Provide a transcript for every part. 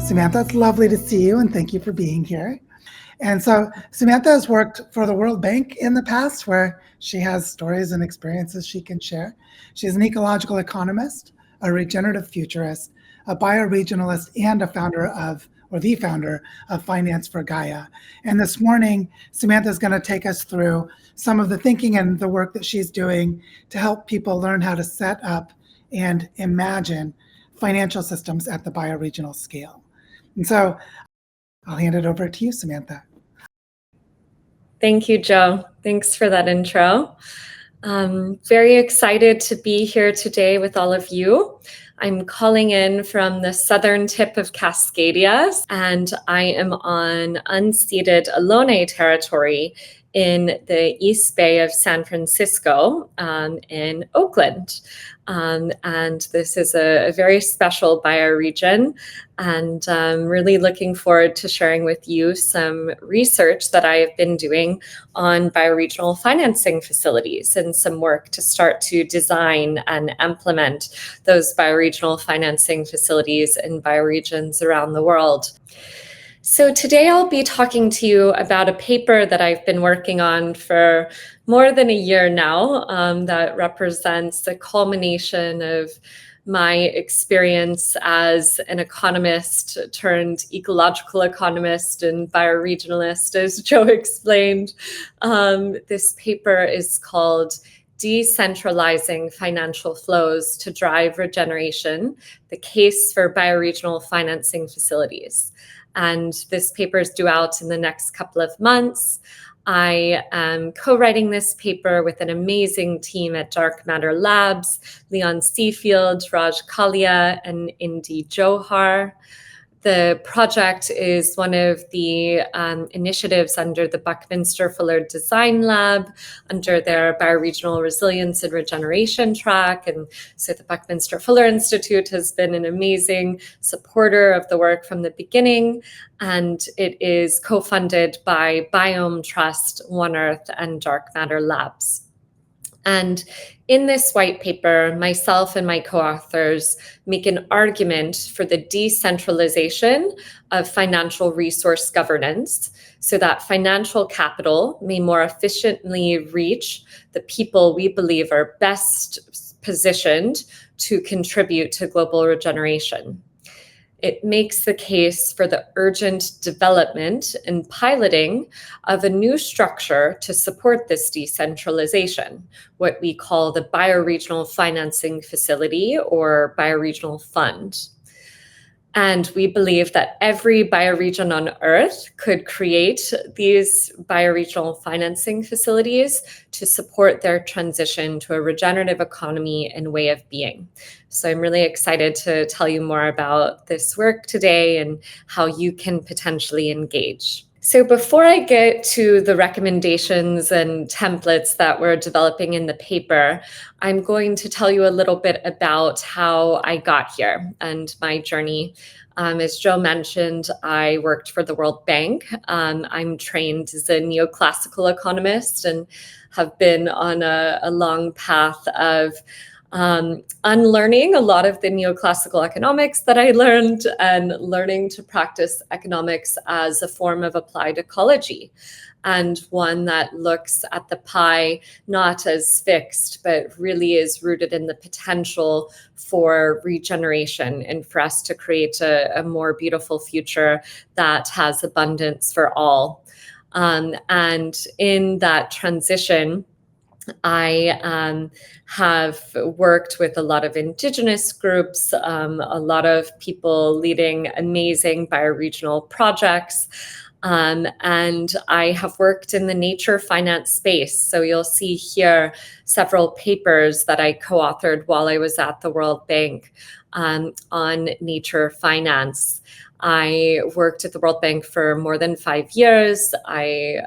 Samantha, it's lovely to see you and thank you for being here. And so Samantha has worked for the World Bank in the past, where she has stories and experiences she can share. She's an ecological economist, a regenerative futurist, a bioregionalist, and the founder of Finance for Gaia. And this morning, Samantha is going to take us through some of the thinking and the work that she's doing to help people learn how to set up and imagine financial systems at the bioregional scale. And so I'll hand it over to you, Samantha. Thank you, Joe. Thanks for that intro. Very excited to be here today with all of you. I'm calling in from the southern tip of Cascadia, and I am on unceded Ohlone territory in the East Bay of San Francisco in Oakland. And this is a very special bioregion, and I'm really looking forward to sharing with you some research that I have been doing on bioregional financing facilities and some work to start to design and implement those bioregional financing facilities in bioregions around the world. So today I'll be talking to you about a paper that I've been working on for more than a year now that represents the culmination of my experience as an economist turned ecological economist and bioregionalist, as Joe explained. This paper is called Decentralizing Financial Flows to Drive Regeneration, the Case for Bioregional Financing Facilities. And this paper is due out in the next couple of months. I am co-writing this paper with an amazing team at Dark Matter Labs, Leon Seafield, Raj Kalia, and Indy Johar. The project is one of the initiatives under the Buckminster Fuller Design Lab, under their Bioregional Resilience and Regeneration track. And so the Buckminster Fuller Institute has been an amazing supporter of the work from the beginning. And it is co-funded by Biome Trust, One Earth, and Dark Matter Labs. And in this white paper, myself and my co-authors make an argument for the decentralization of financial resource governance so that financial capital may more efficiently reach the people we believe are best positioned to contribute to global regeneration. It makes the case for the urgent development and piloting of a new structure to support this decentralization, what we call the Bioregional Financing Facility or Bioregional Fund. And we believe that every bioregion on Earth could create these bioregional financing facilities to support their transition to a regenerative economy and way of being. So I'm really excited to tell you more about this work today and how you can potentially engage. So before I get to the recommendations and templates that we're developing in the paper, I'm going to tell you a little bit about how I got here and my journey. As Joe mentioned, I worked for the World Bank. I'm trained as a neoclassical economist and have been on a long path of unlearning a lot of the neoclassical economics that I learned and learning to practice economics as a form of applied ecology, and one that looks at the pie not as fixed, but really is rooted in the potential for regeneration and for us to create a more beautiful future that has abundance for all. And in that transition, I have worked with a lot of Indigenous groups, a lot of people leading amazing bioregional projects, and I have worked in the nature finance space. So you'll see here several papers that I co-authored while I was at the World Bank on nature finance. I worked at the World Bank for more than 5 years. I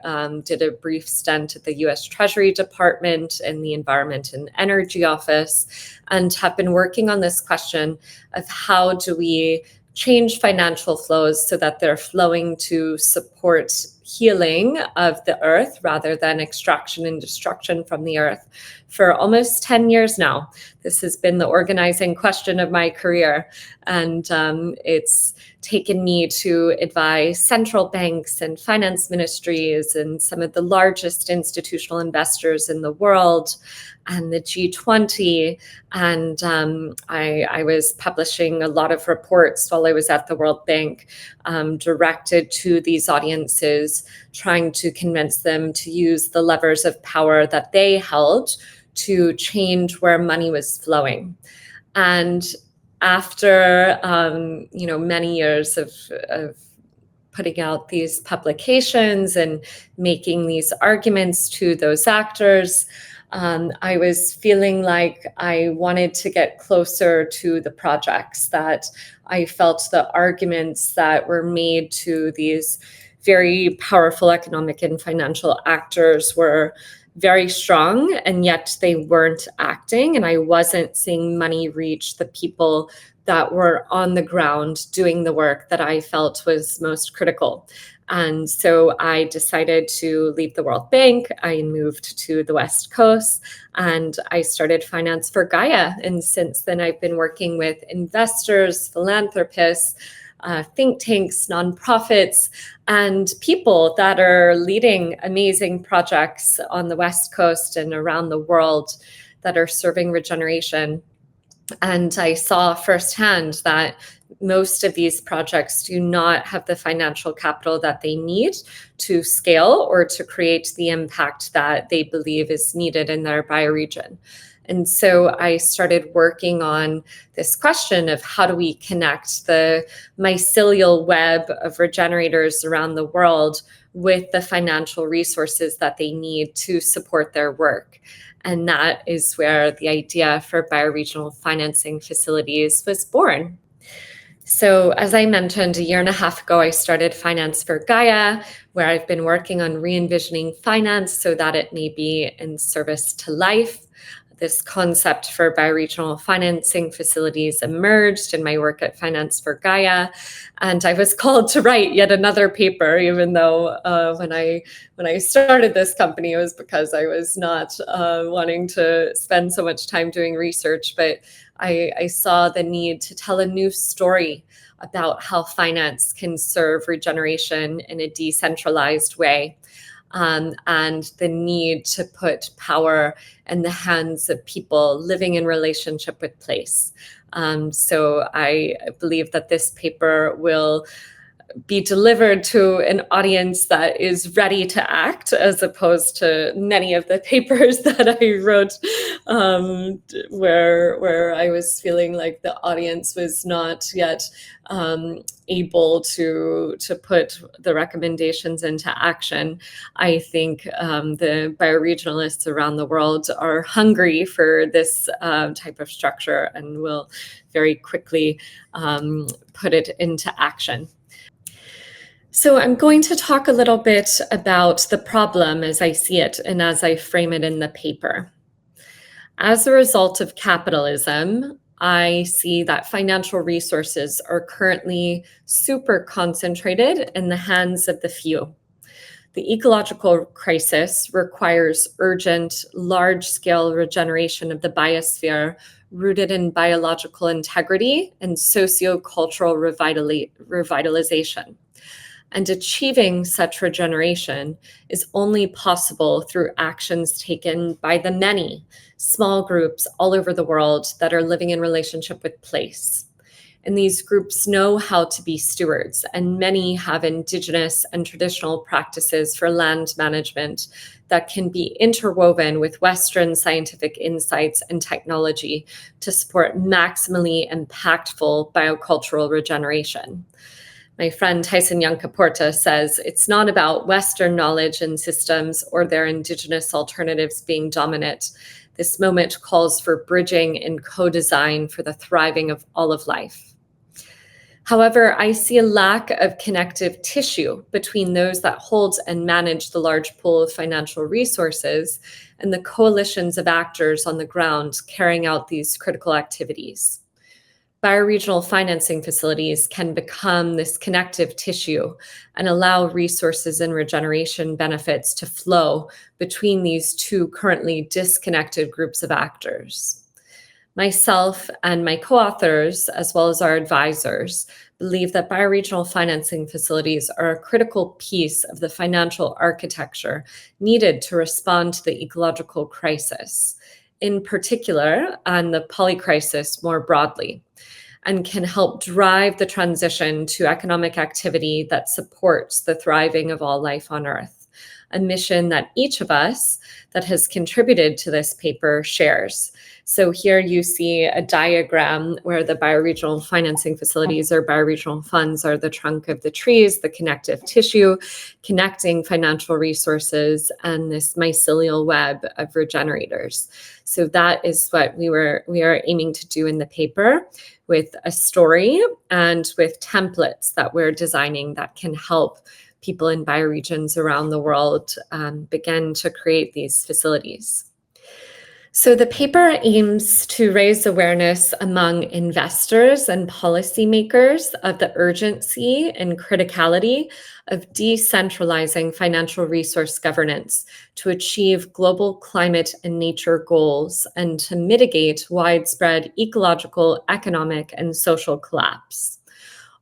did a brief stint at the US Treasury Department in the Environment and Energy Office, and have been working on this question of how do we change financial flows so that they're flowing to support healing of the earth rather than extraction and destruction from the earth for almost 10 years now. This has been the organizing question of my career, and it's taken me to advise central banks and finance ministries and some of the largest institutional investors in the world and the G20. And I was publishing a lot of reports while I was at the World Bank, directed to these audiences, trying to convince them to use the levers of power that they held to change where money was flowing. And after many years of putting out these publications and making these arguments to those actors, I was feeling like I wanted to get closer to the projects, that I felt the arguments that were made to these very powerful economic and financial actors were very strong, and yet they weren't acting, and I wasn't seeing money reach the people that were on the ground doing the work that I felt was most critical. And so I decided to leave the World Bank. I moved to the West Coast and I started Finance for Gaia. And since then, I've been working with investors, philanthropists, think tanks, nonprofits, and people that are leading amazing projects on the West Coast and around the world that are serving regeneration. And I saw firsthand that most of these projects do not have the financial capital that they need to scale or to create the impact that they believe is needed in their bioregion. And so I started working on this question of how do we connect the mycelial web of regenerators around the world with the financial resources that they need to support their work. And that is where the idea for bioregional financing facilities was born. So as I mentioned, a year and a half ago, I started Finance for Gaia, where I've been working on re-envisioning finance so that it may be in service to life. This concept for bioregional financing facilities emerged in my work at Finance for Gaia, and I was called to write yet another paper, even though when I started this company, it was because I was not wanting to spend so much time doing research, but I saw the need to tell a new story about how finance can serve regeneration in a decentralized way. And the need to put power in the hands of people living in relationship with place. So I believe that this paper will be delivered to an audience that is ready to act, as opposed to many of the papers that I wrote where I was feeling like the audience was not yet able to put the recommendations into action. I think the bioregionalists around the world are hungry for this type of structure and will very quickly put it into action. So I'm going to talk a little bit about the problem as I see it and as I frame it in the paper. As a result of capitalism, I see that financial resources are currently super concentrated in the hands of the few. The ecological crisis requires urgent, large-scale regeneration of the biosphere rooted in biological integrity and socio-cultural revitalization. And achieving such regeneration is only possible through actions taken by the many small groups all over the world that are living in relationship with place. And these groups know how to be stewards, and many have indigenous and traditional practices for land management that can be interwoven with Western scientific insights and technology to support maximally impactful biocultural regeneration. My friend Tyson Yunkaporta says it's not about Western knowledge and systems or their indigenous alternatives being dominant. This moment calls for bridging and co-design for the thriving of all of life. However, I see a lack of connective tissue between those that hold and manage the large pool of financial resources and the coalitions of actors on the ground carrying out these critical activities. bioregional financing facilities can become this connective tissue and allow resources and regeneration benefits to flow between these two currently disconnected groups of actors. Myself and my co-authors, as well as our advisors, believe that bioregional financing facilities are a critical piece of the financial architecture needed to respond to the ecological crisis, in particular, and the polycrisis more broadly, and can help drive the transition to economic activity that supports the thriving of all life on Earth, a mission that each of us that has contributed to this paper shares. So here you see a diagram where the bioregional financing facilities or bioregional funds are the trunk of the trees, the connective tissue, connecting financial resources and this mycelial web of regenerators. So that is what we are aiming to do in the paper, with a story and with templates that we're designing that can help people in bioregions around the world begin to create these facilities. So the paper aims to raise awareness among investors and policymakers of the urgency and criticality of decentralizing financial resource governance to achieve global climate and nature goals and to mitigate widespread ecological, economic, and social collapse.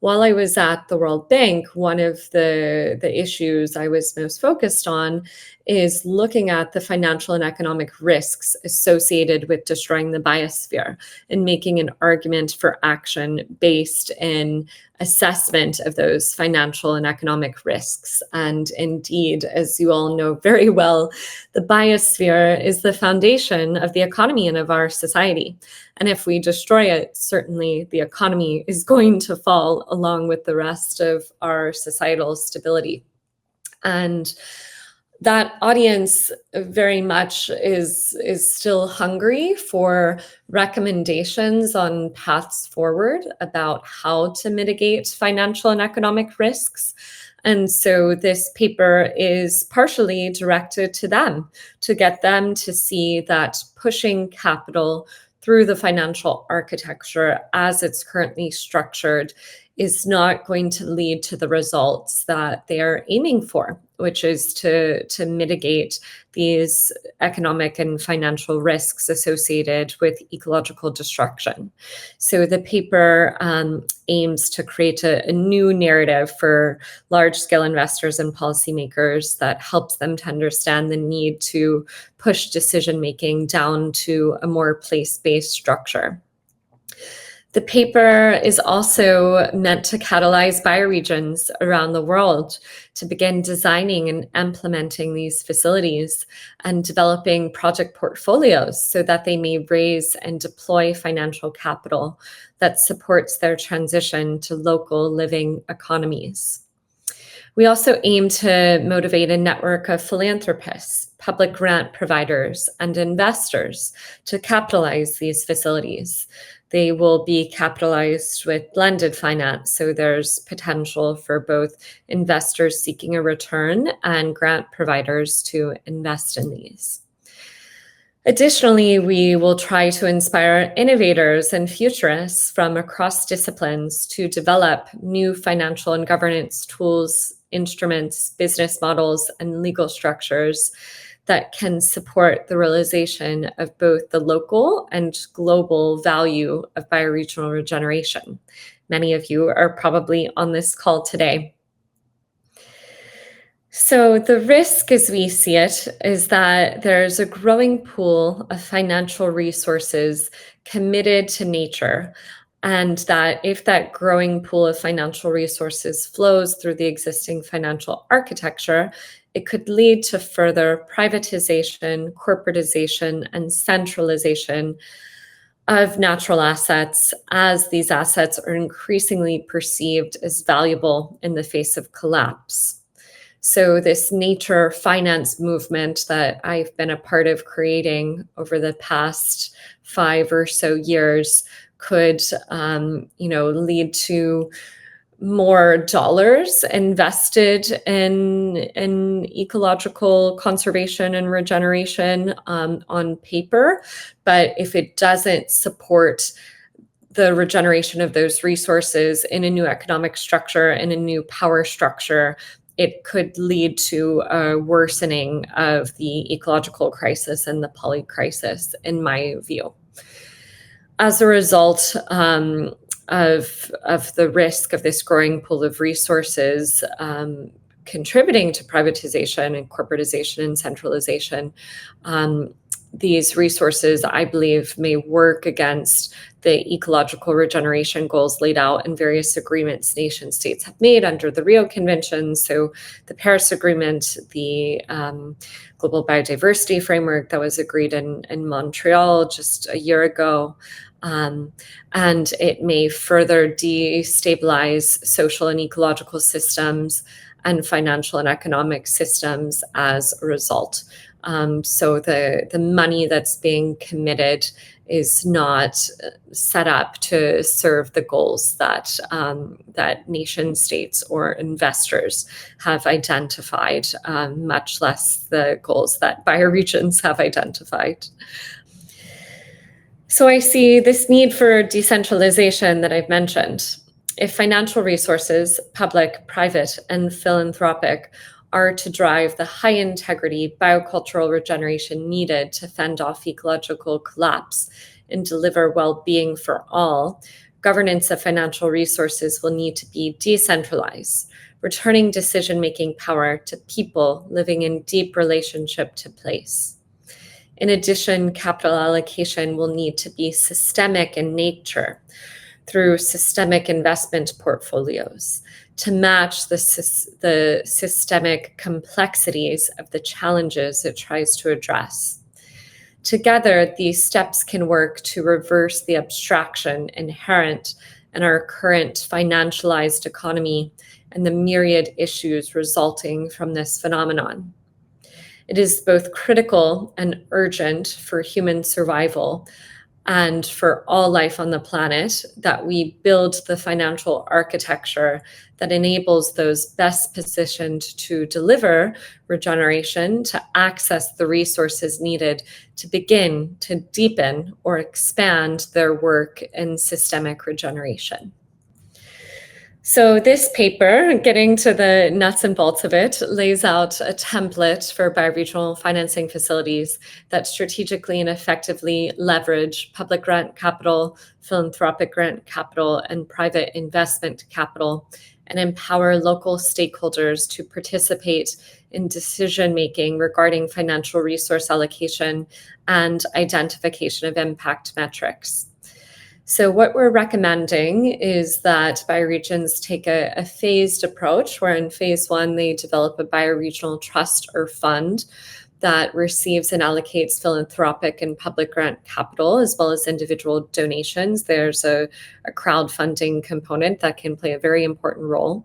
While I was at the World Bank, one of the issues I was most focused on is looking at the financial and economic risks associated with destroying the biosphere and making an argument for action based in assessment of those financial and economic risks. And indeed, as you all know very well, the biosphere is the foundation of the economy and of our society. And if we destroy it, certainly the economy is going to fall along with the rest of our societal stability. And that audience very much is still hungry for recommendations on paths forward about how to mitigate financial and economic risks. And so this paper is partially directed to them, to get them to see that pushing capital through the financial architecture as it's currently structured is not going to lead to the results that they are aiming for, which is to mitigate these economic and financial risks associated with ecological destruction. So the paper aims to create a new narrative for large-scale investors and policymakers that helps them to understand the need to push decision-making down to a more place-based structure. The paper is also meant to catalyze bioregions around the world to begin designing and implementing these facilities and developing project portfolios so that they may raise and deploy financial capital that supports their transition to local living economies. We also aim to motivate a network of philanthropists, public grant providers, and investors to capitalize these facilities. They will be capitalized with blended finance, so there's potential for both investors seeking a return and grant providers to invest in these. Additionally, we will try to inspire innovators and futurists from across disciplines to develop new financial and governance tools, instruments, business models, and legal structures that can support the realization of both the local and global value of bioregional regeneration. Many of you are probably on this call today. So the risk as we see it is that there's a growing pool of financial resources committed to nature, and that if that growing pool of financial resources flows through the existing financial architecture, it could lead to further privatization, corporatization, and centralization of natural assets, as these assets are increasingly perceived as valuable in the face of collapse. So this nature finance movement that I've been a part of creating over the past 5 or so years could, lead to more dollars invested in ecological conservation and regeneration on paper. But if it doesn't support the regeneration of those resources in a new economic structure, in a new power structure, it could lead to a worsening of the ecological crisis and the poly crisis, in my view. As a result of the risk of this growing pool of resources contributing to privatization and corporatization and centralization, these resources, I believe, may work against the ecological regeneration goals laid out in various agreements nation states have made under the Rio Convention. So the Paris Agreement, the Global Biodiversity Framework that was agreed in Montreal just a year ago. And it may further destabilize social and ecological systems and financial and economic systems as a result. So the money that's being committed is not set up to serve the goals that that nation states or investors have identified, much less the goals that bioregions have identified. So I see this need for decentralization that I've mentioned. If financial resources, public, private, and philanthropic, are to drive the high integrity biocultural regeneration needed to fend off ecological collapse and deliver well-being for all, governance of financial resources will need to be decentralized, returning decision-making power to people living in deep relationship to place. In addition, capital allocation will need to be systemic in nature through systemic investment portfolios to match the systemic complexities of the challenges it tries to address. Together, these steps can work to reverse the abstraction inherent in our current financialized economy and the myriad issues resulting from this phenomenon. It is both critical and urgent for human survival and for all life on the planet that we build the financial architecture that enables those best positioned to deliver regeneration to access the resources needed to begin to deepen or expand their work in systemic regeneration. So this paper, getting to the nuts and bolts of it, lays out a template for bioregional financing facilities that strategically and effectively leverage public grant capital, philanthropic grant capital, and private investment capital, and empower local stakeholders to participate in decision-making regarding financial resource allocation and identification of impact metrics. So what we're recommending is that bioregions take a phased approach, where in phase one, they develop a bioregional trust or fund that receives and allocates philanthropic and public grant capital, as well as individual donations. There's a crowdfunding component that can play a very important role.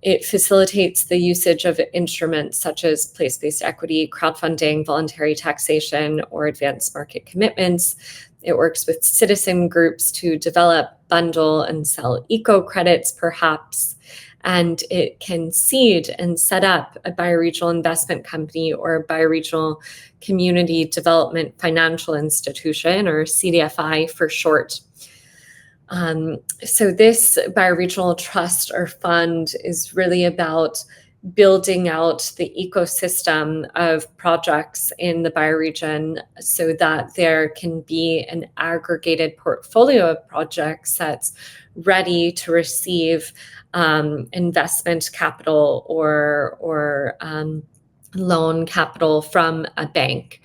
It facilitates the usage of instruments such as place-based equity, crowdfunding, voluntary taxation, or advanced market commitments. It works with citizen groups to develop, bundle, and sell eco-credits, perhaps. And it can seed and set up a bioregional investment company or a bioregional community development financial institution, or CDFI for short. So this bioregional trust or fund is really about building out the ecosystem of projects in the bioregion so that there can be an aggregated portfolio of projects that's ready to receive investment capital or loan capital from a bank.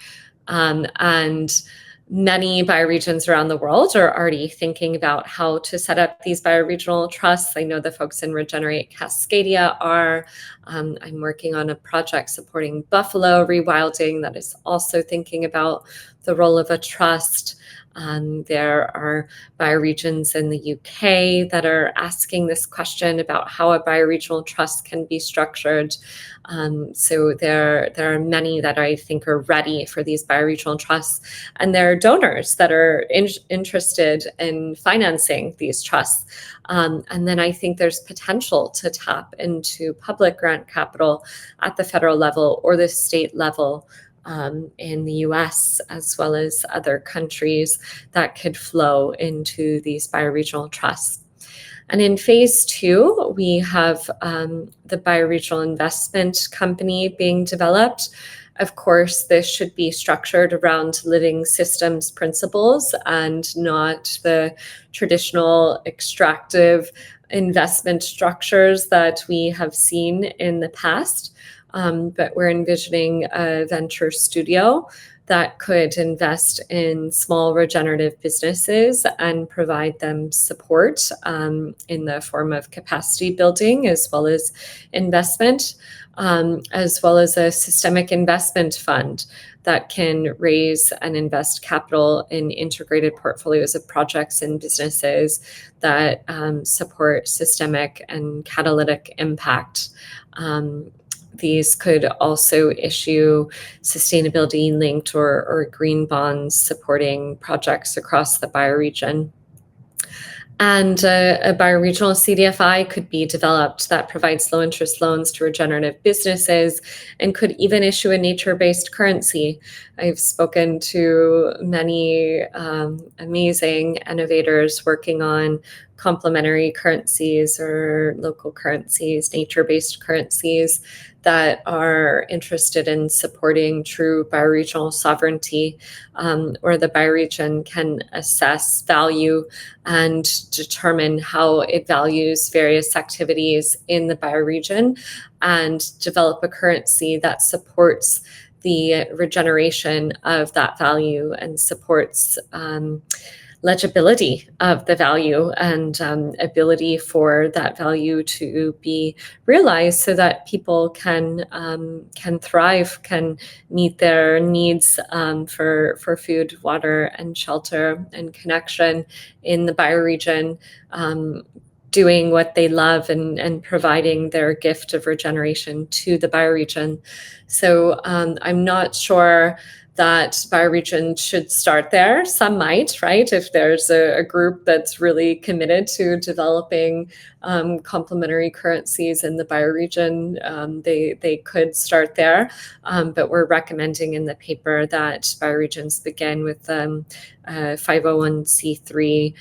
And many bioregions around the world are already thinking about how to set up these bioregional trusts. I know the folks in Regenerate Cascadia are. I'm working on a project supporting buffalo rewilding that is also thinking about the role of a trust. There are bioregions in the UK that are asking this question about how a bioregional trust can be structured. So there are many that I think are ready for these bioregional trusts, and there are donors that are interested in financing these trusts. And then I think there's potential to tap into public grant capital at the federal level or the state level in the US as well as other countries that could flow into these bioregional trusts. And in phase 2, we have the Bioregional Investment Company being developed. Of course, this should be structured around living systems principles and not the traditional extractive investment structures that we have seen in the past. But we're envisioning a venture studio that could invest in small regenerative businesses and provide them support in the form of capacity building as well as investment, as well as a systemic investment fund that can raise and invest capital in integrated portfolios of projects and businesses that support systemic and catalytic impact. These could also issue sustainability-linked or green bonds supporting projects across the bioregion. And a bioregional CDFI could be developed that provides low-interest loans to regenerative businesses and could even issue a nature-based currency. I've spoken to many amazing innovators working on complementary currencies or local currencies, nature-based currencies that are interested in supporting true bioregional sovereignty, where the bioregion can assess value and determine how it values various activities in the bioregion and develop a currency that supports the regeneration of that value and supports legibility of the value and ability for that value to be realized so that people can thrive, can meet their needs for food, water, and shelter and connection in the bioregion, doing what they love and providing their gift of regeneration to the bioregion. So I'm not sure that bioregion should start there. Some might, right? If there's a group that's really committed to developing complementary currencies in the bioregion, they could start there. But we're recommending in the paper that bioregions begin with 501c3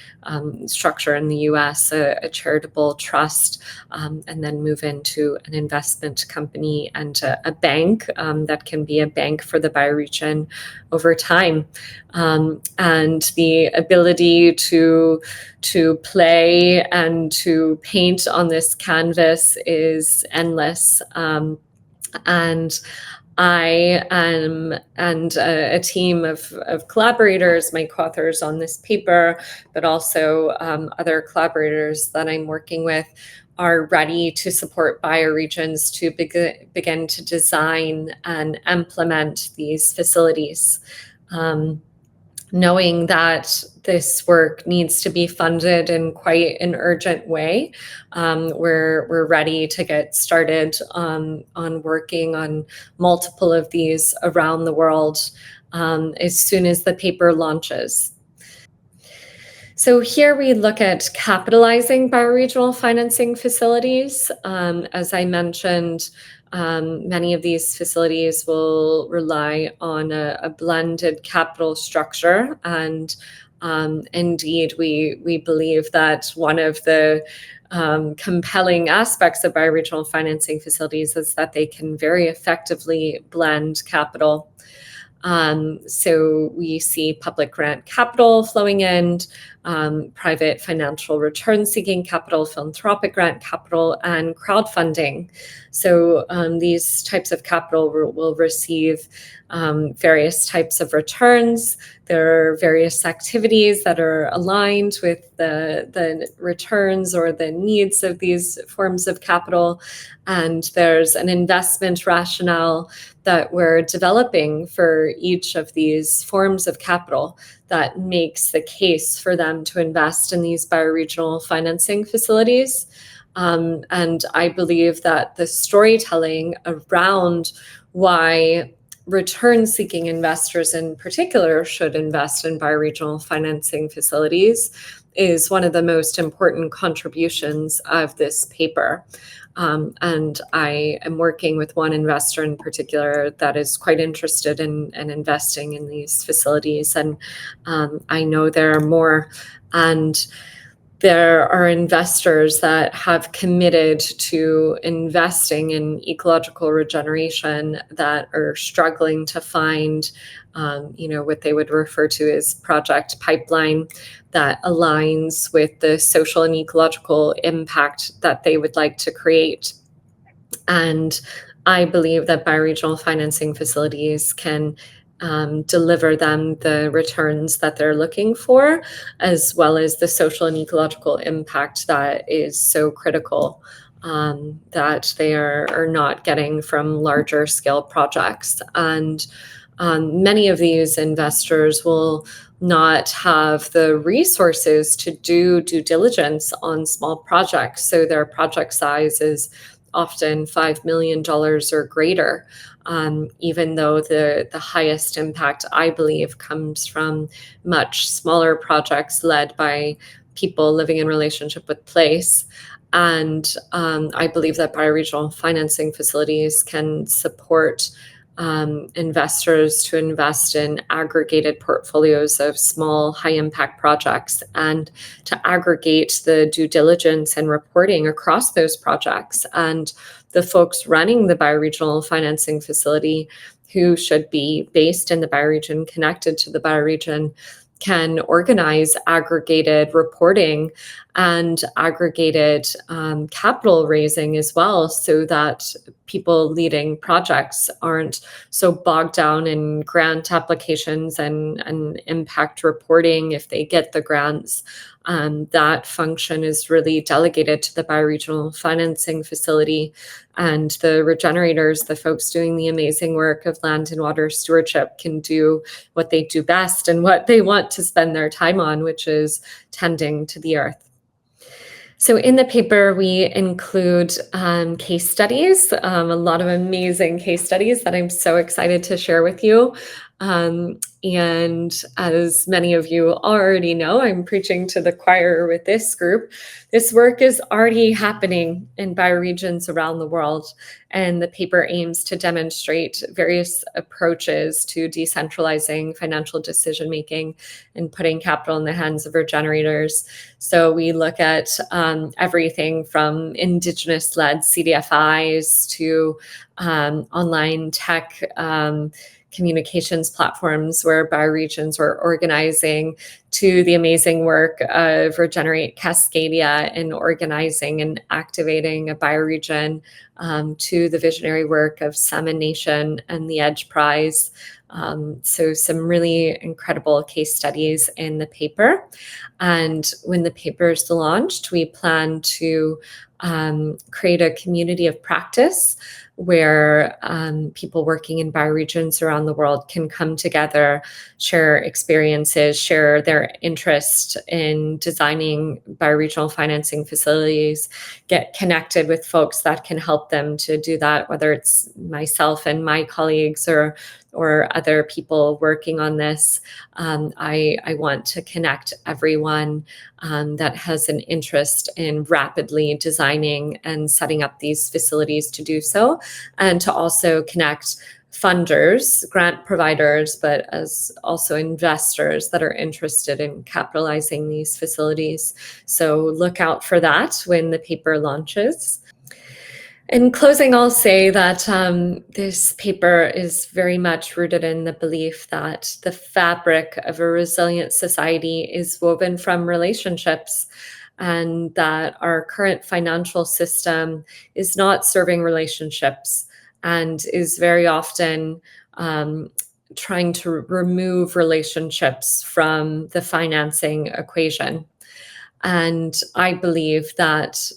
structure in the US, a charitable trust, and then move into an investment company and a bank that can be a bank for the bioregion over time. And the ability to play and to paint on this canvas is endless. And I am, and a team of collaborators, my co-authors on this paper, but also other collaborators that I'm working with, are ready to support bioregions to begin to design and implement these facilities. Knowing that this work needs to be funded in quite an urgent way, we're ready to get started on working on multiple of these around the world as soon as the paper launches. So here we look at capitalizing bioregional financing facilities. As I mentioned, many of these facilities will rely on a blended capital structure. And indeed, we believe that one of the compelling aspects of bioregional financing facilities is that they can very effectively blend capital. So we see public grant capital flowing in, private financial return seeking capital, philanthropic grant capital, and crowdfunding. So these types of capital will receive various types of returns. There are various activities that are aligned with the returns or the needs of these forms of capital. And there's an investment rationale that we're developing for each of these forms of capital that makes the case for them to invest in these bioregional financing facilities. And I believe that the storytelling around why return-seeking investors in particular should invest in bioregional financing facilities is one of the most important contributions of this paper. And I am working with one investor in particular that is quite interested in investing in these facilities. And I know there are more. And there are investors that have committed to investing in ecological regeneration that are struggling to find, what they would refer to as project pipeline that aligns with the social and ecological impact that they would like to create. And I believe that bioregional financing facilities can deliver them the returns that they're looking for, as well as the social and ecological impact that is so critical that they are not getting from larger scale projects. And many of these investors will not have the resources to do due diligence on small projects. So their project size is often $5 million or greater, even though the highest impact, I believe, comes from much smaller projects led by people living in relationship with place. And I believe that bioregional financing facilities can support investors to invest in aggregated portfolios of small, high-impact projects and to aggregate the due diligence and reporting across those projects. And the folks running the bioregional financing facility, who should be based in the bioregion, connected to the bioregion, can organize aggregated reporting and aggregated capital raising as well, so that people leading projects aren't so bogged down in grant applications and impact reporting if they get the grants. That function is really delegated to the bioregional financing facility, and the regenerators, the folks doing the amazing work of land and water stewardship, can do what they do best and what they want to spend their time on, which is tending to the earth. So in the paper, we include case studies, a lot of amazing case studies that I'm so excited to share with you. And as many of you already know, I'm preaching to the choir with this group. This work is already happening in bioregions around the world, and the paper aims to demonstrate various approaches to decentralizing financial decision-making and putting capital in the hands of regenerators. So we look at everything from Indigenous-led CDFIs to online tech communications platforms where bioregions are organizing, to the amazing work of Regenerate Cascadia in organizing and activating a bioregion, to the visionary work of Salmon Nation and the Edge Prize. So some really incredible case studies in the paper. And when the paper is launched, we plan to create a community of practice where people working in bioregions around the world can come together, share experiences, share their interest in designing bioregional financing facilities, get connected with folks that can help them to do that, whether it's myself and my colleagues or other people working on this. I want to connect everyone that has an interest in rapidly designing and setting up these facilities to do so, and to also connect funders, grant providers, but as also investors that are interested in capitalizing these facilities. So look out for that when the paper launches. In closing, I'll say that this paper is very much rooted in the belief that the fabric of a resilient society is woven from relationships, and that our current financial system is not serving relationships and is very often trying to remove relationships from the financing equation. And I believe that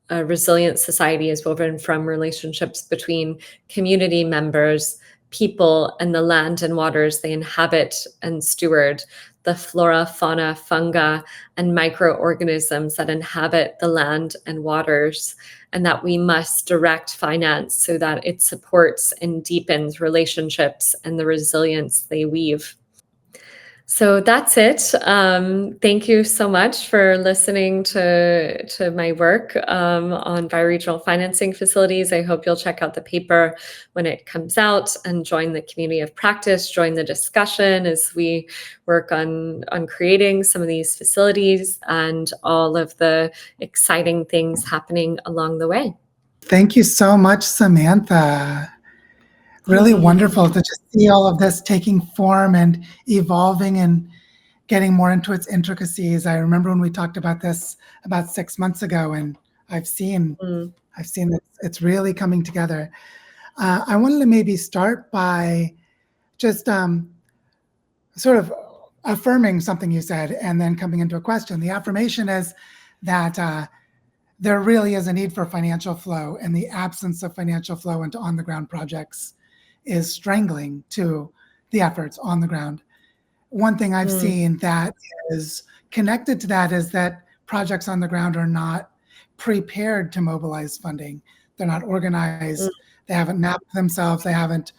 a resilient society is woven from relationships between community members, people, and the land and waters they inhabit and steward, the flora, fauna, fungi, and microorganisms that inhabit the land and waters, and that we must direct finance so that it supports and deepens relationships and the resilience they weave. So that's it. Thank you so much for listening to my work on bioregional financing facilities. I hope you'll check out the paper when it comes out and join the community of practice, join the discussion as we work on creating some of these facilities and all of the exciting things happening along the way. Thank you so much, Samantha. Really wonderful to just see all of this taking form and evolving and getting more into its intricacies. I remember when we talked about this about 6 months ago, and I've seen that it's really coming together. I wanted to maybe start by just sort of affirming something you said and then coming into a question. The affirmation is that there really is a need for financial flow, and the absence of financial flow into on-the-ground projects is strangling to the efforts on the ground. One thing I've seen that is connected to that is that projects on the ground are not prepared to mobilize funding. They're not organized. They haven't mapped themselves. They haven't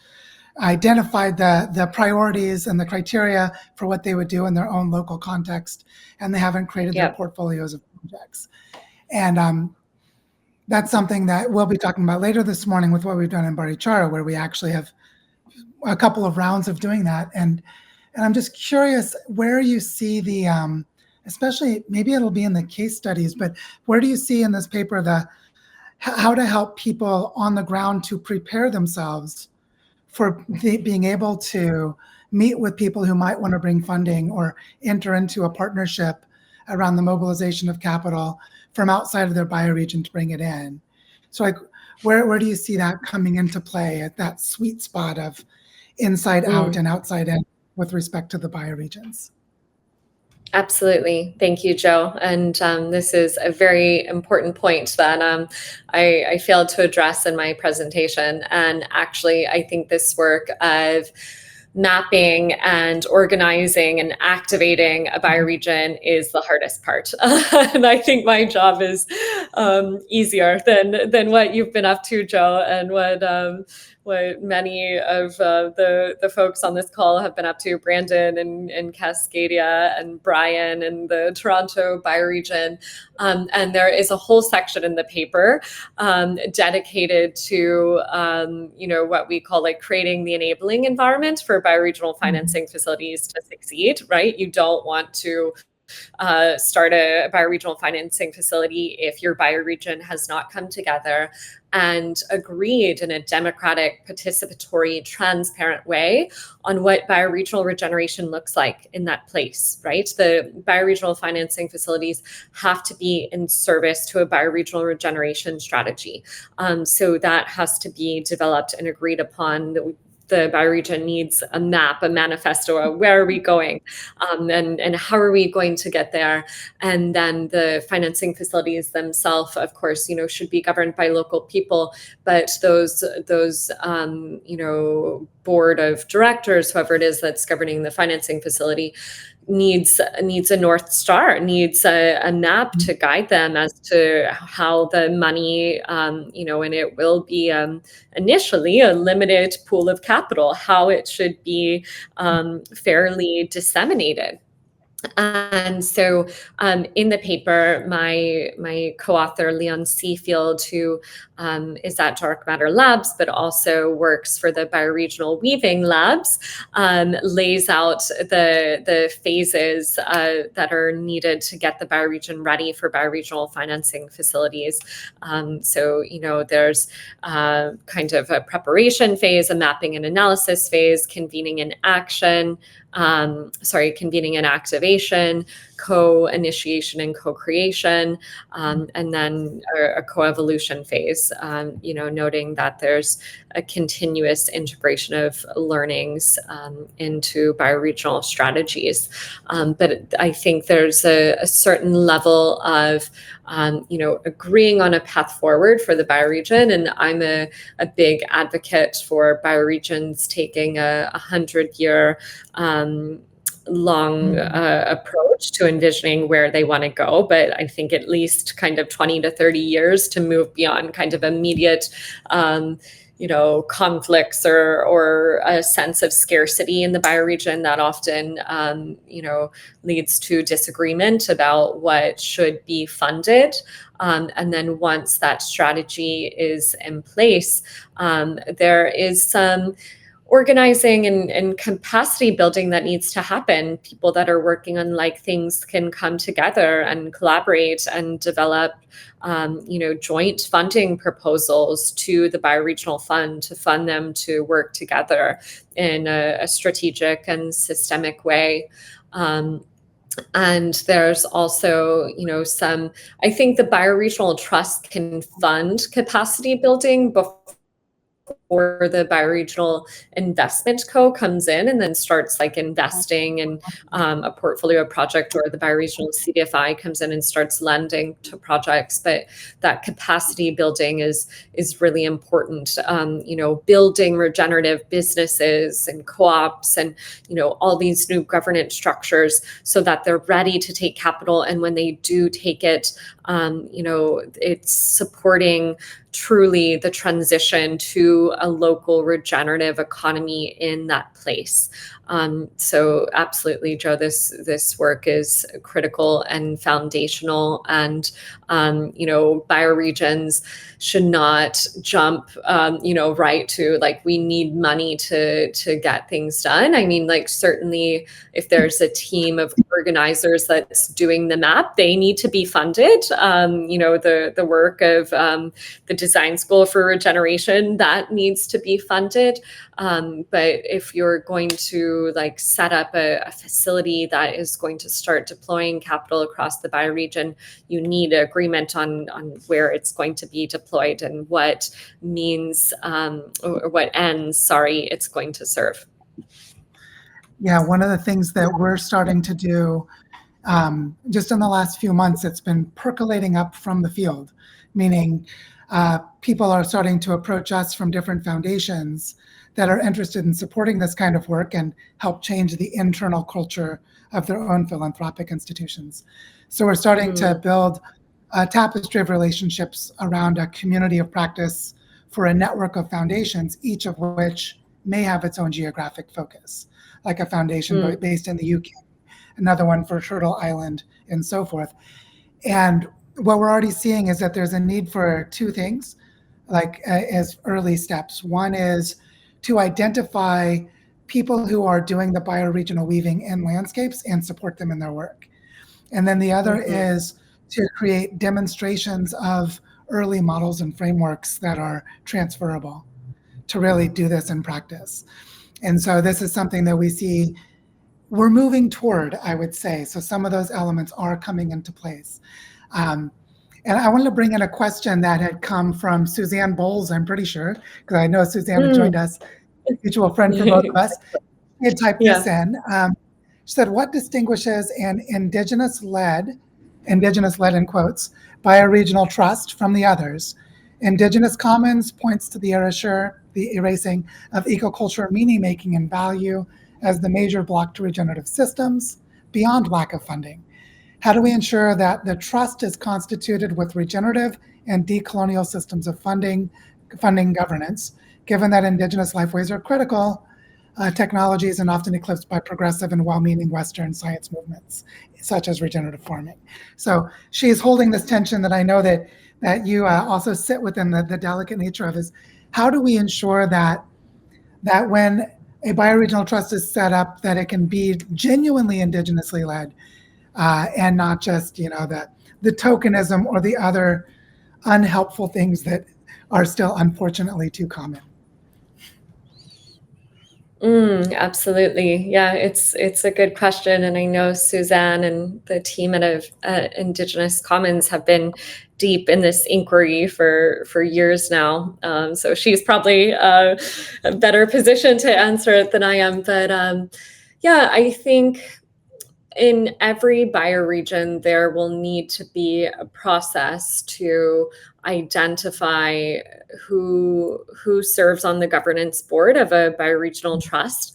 identified the priorities and the criteria for what they would do in their own local context, and they haven't created their portfolios of projects. And that's something that we'll be talking about later this morning with what we've done in Barichara, where we actually have a couple of rounds of doing that. And I'm just curious where you see the, especially maybe it'll be in the case studies, but where do you see in this paper how to help people on the ground to prepare themselves for being able to meet with people who might want to bring funding or enter into a partnership around the mobilization of capital from outside of their bioregion to bring it in? So like, where do you see that coming into play at that sweet spot of inside out and outside in with respect to the bioregions? Absolutely. Thank you, Joe. And this is a very important point that I failed to address in my presentation. And actually, I think this work of mapping and organizing and activating a bioregion is the hardest part. And I think my job is easier than what you've been up to, Joe, and what many of the folks on this call have been up to, Brandon and Cascadia and Brian and the Toronto bioregion. And there is a whole section in the paper dedicated to what we call like creating the enabling environment for bioregional financing facilities to succeed, right? You don't want to start a bioregional financing facility if your bioregion has not come together and agreed in a democratic, participatory, transparent way on what bioregional regeneration looks like in that place, right? The bioregional financing facilities have to be in service to a bioregional regeneration strategy. So that has to be developed and agreed upon. The bioregion needs a map, a manifesto, where are we going, and how are we going to get there? And then the financing facilities themselves, of course, should be governed by local people, but those board of directors, whoever it is that's governing the financing facility, needs a North Star, needs a map to guide them as to how the money, and it will be initially a limited pool of capital, how it should be fairly disseminated. And so in the paper, my co-author, Leon Seafield, who is at Dark Matter Labs, but also works for the Bioregional Weaving Labs, lays out the phases that are needed to get the bioregion ready for bioregional financing facilities. So, there's kind of a preparation phase, a mapping and analysis phase, convening and activation, co-initiation and co-creation, and then a co-evolution phase, noting that there's a continuous integration of learnings into bioregional strategies. But I think there's a certain level of agreeing on a path forward for the bioregion. And I'm a big advocate for bioregions taking a 100-year long approach to envisioning where they want to go, but I think at least kind of 20 to 30 years to move beyond kind of immediate conflicts or a sense of scarcity in the bioregion that often, leads to disagreement about what should be funded. And then once that strategy is in place, there is some organizing and capacity building that needs to happen. People that are working on like things can come together and collaborate and develop, joint funding proposals to the Bioregional Fund to fund them to work together in a strategic and systemic way. And there's also, I think the Bioregional Trust can fund capacity building before the Bioregional Investment Co. comes in and then starts like investing in a portfolio project, or the Bioregional CDFI comes in and starts lending to projects. But that capacity building is really important. Building regenerative businesses and co-ops and, all these new governance structures so that they're ready to take capital. And when they do take it, it's supporting truly the transition to a local regenerative economy in that place. So absolutely, Joe, this work is critical and foundational, and bioregions should not jump right to like, we need money to get things done. I mean, like, certainly if there's a team of organizers that's doing the map, they need to be funded. The work of the design school for regeneration, that needs to be funded. But if you're going to like set up a facility that is going to start deploying capital across the bioregion, you need agreement on where it's going to be deployed and what means or what ends, it's going to serve. Yeah, one of the things that we're starting to do just in the last few months, it's been percolating up from the field, meaning people are starting to approach us from different foundations that are interested in supporting this kind of work and help change the internal culture of their own philanthropic institutions. So we're starting to build a tapestry of relationships around a community of practice for a network of foundations, each of which may have its own geographic focus, like a foundation based in the UK, another one for Turtle Island, and so forth. And what we're already seeing is that there's a need for two things, like as early steps. One is to identify people who are doing the bioregional weaving in landscapes and support them in their work. And then the other is to create demonstrations of early models and frameworks that are transferable to really do this in practice. And so this is something that we see we're moving toward, I would say. So some of those elements are coming into place. And I wanted to bring in a question that had come from Suzanne Bowles, I'm pretty sure, because I know Suzanne had joined us, a mutual friend for both of us. She had typed this in. She said, what distinguishes an indigenous-led in quotes, bioregional trust from the others? Indigenous Commons points to the erasing of ecoculture meaning making and value as the major block to regenerative systems beyond lack of funding. How do we ensure that the trust is constituted with regenerative and decolonial systems of funding governance, given that indigenous lifeways are critical technologies and often eclipsed by progressive and well-meaning Western science movements, such as regenerative farming? So she's holding this tension that I know that you also sit within the delicate nature of, is how do we ensure that when a bioregional trust is set up, that it can be genuinely indigenously led and not just the tokenism or the other unhelpful things that are still unfortunately too common. Absolutely. Yeah, it's a good question. And I know Suzanne and the team at Indigenous Commons have been deep in this inquiry for years now. So she's probably a better position to answer it than I am. But I think in every bioregion, there will need to be a process to identify who serves on the governance board of a bioregional trust,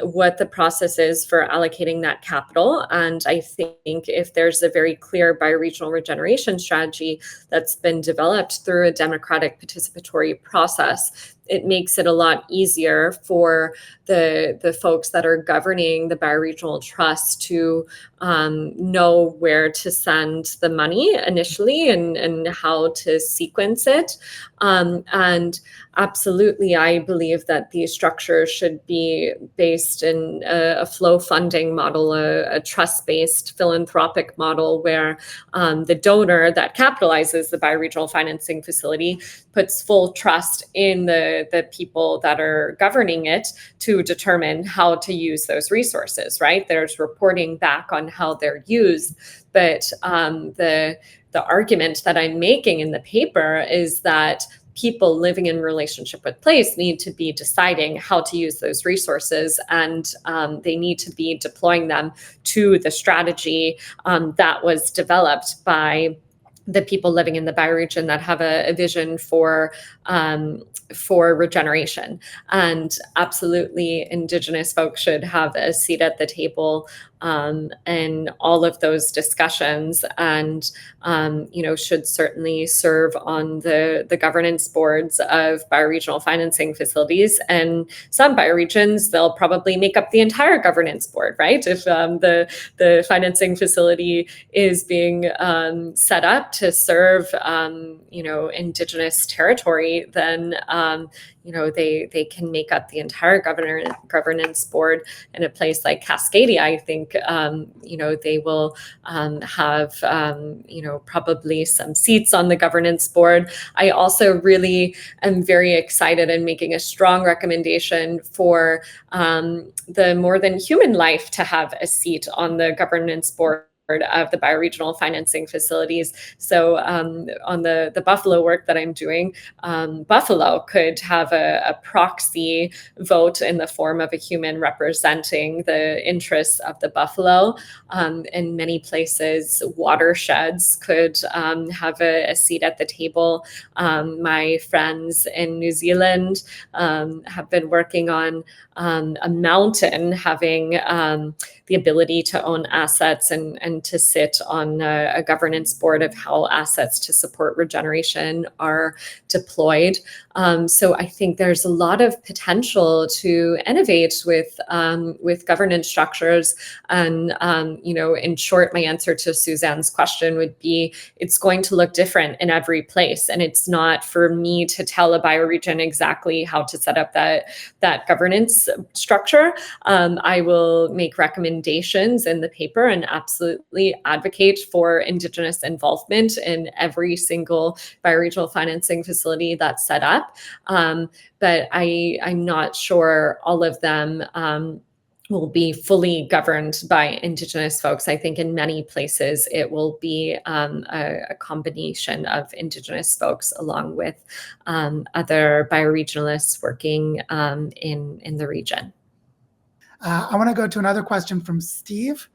what the process is for allocating that capital. And I think if there's a very clear bioregional regeneration strategy that's been developed through a democratic participatory process, it makes it a lot easier for the folks that are governing the bioregional trust to know where to send the money initially and how to sequence it. And absolutely, I believe that these structures should be based in a flow funding model, a trust-based philanthropic model where the donor that capitalizes the bioregional financing facility puts full trust in the people that are governing it to determine how to use those resources, right? There's reporting back on how they're used, but the argument that I'm making in the paper is that people living in relationship with place need to be deciding how to use those resources, and they need to be deploying them to the strategy that was developed by the people living in the bioregion that have a vision for regeneration. And absolutely, Indigenous folks should have a seat at the table in all of those discussions, and should certainly serve on the governance boards of bioregional financing facilities. And some bioregions, they'll probably make up the entire governance board, right? If the financing facility is being set up to serve Indigenous territory, then they can make up the entire governance board. In a place like Cascadia, I think they will have probably some seats on the governance board. I also really am very excited and making a strong recommendation for the More Than Human Life to have a seat on the governance board of the bioregional financing facilities. So on the Buffalo work that I'm doing, Buffalo could have a proxy vote in the form of a human representing the interests of the buffalo. In many places, watersheds could have a seat at the table. My friends in New Zealand have been working on a mountain having the ability to own assets and to sit on a governance board of how assets to support regeneration are deployed. So I think there's a lot of potential to innovate with governance structures. And in short, my answer to Suzanne's question would be, it's going to look different in every place, and it's not for me to tell a bioregion exactly how to set up that governance structure. I will make recommendations in the paper and absolutely advocate for Indigenous involvement in every single bioregional financing facility that's set up. But I'm not sure all of them will be fully governed by Indigenous folks. I think in many places it will be a combination of Indigenous folks along with other bioregionalists working in the region. I want to go to another question from Steve.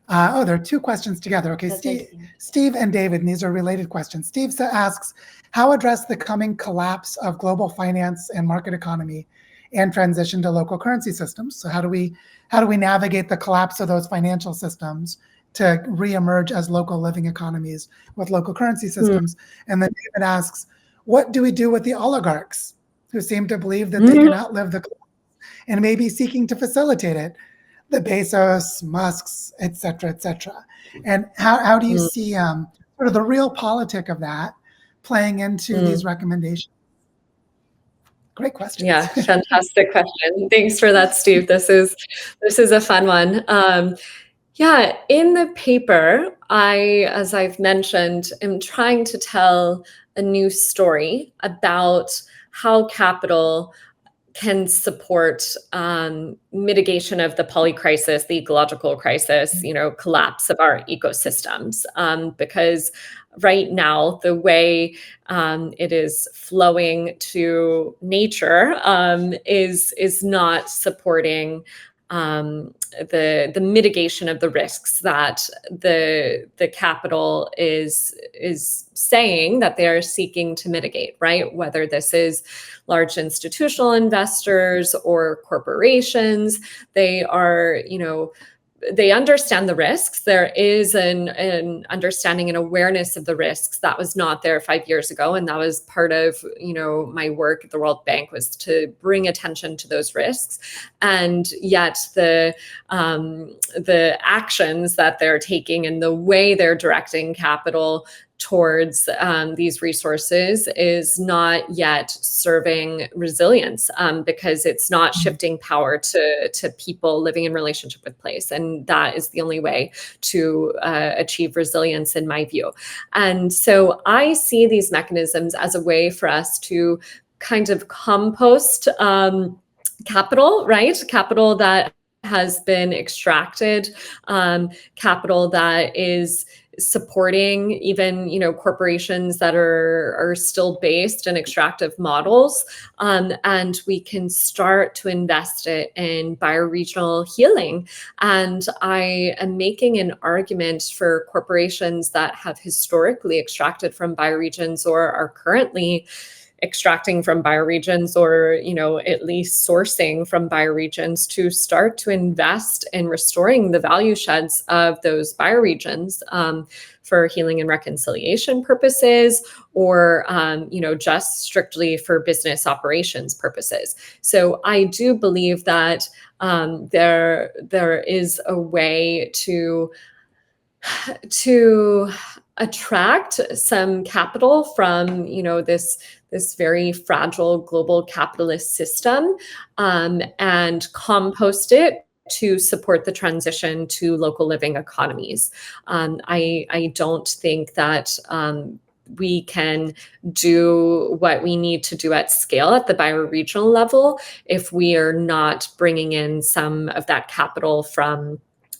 There are two questions together. Okay, Steve and David, and these are related questions. Steve asks, how address the coming collapse of global finance and market economy and transition to local currency systems? So how do we navigate the collapse of those financial systems to reemerge as local living economies with local currency systems? And then David asks, what do we do with the oligarchs who seem to believe that they can outlive the collapse and may be seeking to facilitate it? The Bezos, Musks, et cetera, et cetera. And how do you see sort of the real politic of that playing into these recommendations? Great question. Yeah, fantastic question. Thanks for that, Steve. This is a fun one. Yeah, in the paper, as I've mentioned, am trying to tell a new story about how capital can support mitigation of the polycrisis, the ecological crisis, collapse of our ecosystems. Because right now, the way it is flowing to nature is not supporting the mitigation of the risks that the capital is saying that they are seeking to mitigate, right? Whether this is large institutional investors or corporations, they are, they understand the risks. There is an understanding and awareness of the risks that was not there 5 years ago, and that was part of my work at the World Bank, was to bring attention to those risks. And yet the actions that they're taking and the way they're directing capital towards these resources is not yet serving resilience, because it's not shifting power to people living in relationship with place. And that is the only way to achieve resilience, in my view. And so I see these mechanisms as a way for us to kind of compost capital, right? Capital that has been extracted, capital that is supporting even corporations that are still based in extractive models, and we can start to invest it in bioregional healing. And I am making an argument for corporations that have historically extracted from bioregions or are currently extracting from bioregions, or at least sourcing from bioregions, to start to invest in restoring the value sheds of those bioregions, for healing and reconciliation purposes, or just strictly for business operations purposes. So I do believe that there is a way to attract some capital from this very fragile global capitalist system, and compost it to support the transition to local living economies. I don't think that we can do what we need to do at scale at the bioregional level if we are not bringing in some of that capital from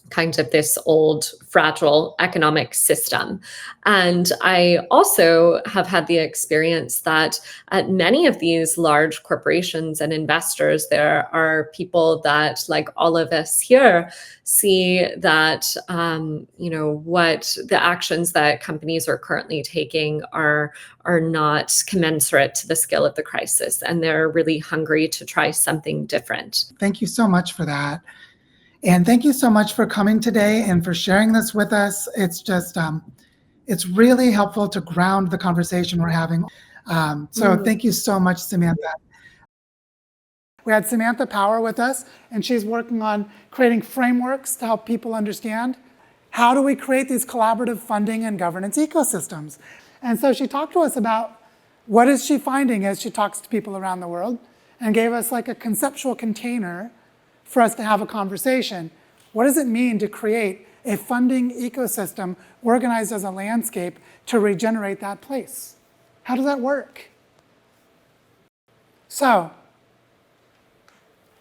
kind of this old, fragile economic system. And I also have had the experience that at many of these large corporations and investors, there are people that, like all of us here, see that what the actions that companies are currently taking are not commensurate to the scale of the crisis, and they're really hungry to try something different. Thank you so much for that. And thank you so much for coming today and for sharing this with us. It's just, it's really helpful to ground the conversation we're having. Thank you so much, Samantha. We had Samantha Power with us, and she's working on creating frameworks to help people understand how do we create these collaborative funding and governance ecosystems. And so she talked to us about what is she finding as she talks to people around the world, and gave us like a conceptual container for us to have a conversation. What does it mean to create a funding ecosystem organized as a landscape to regenerate that place? How does that work? So,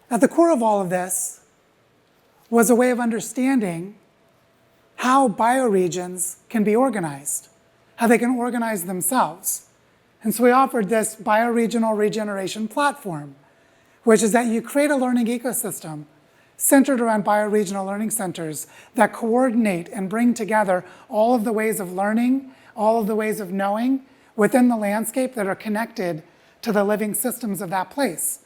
at the core of all of this was a way of understanding how bioregions can be organized, how they can organize themselves. And so we offered this bioregional regeneration platform, which is that you create a learning ecosystem centered around bioregional learning centers that coordinate and bring together all of the ways of learning, all of the ways of knowing within the landscape that are connected to the living systems of that place.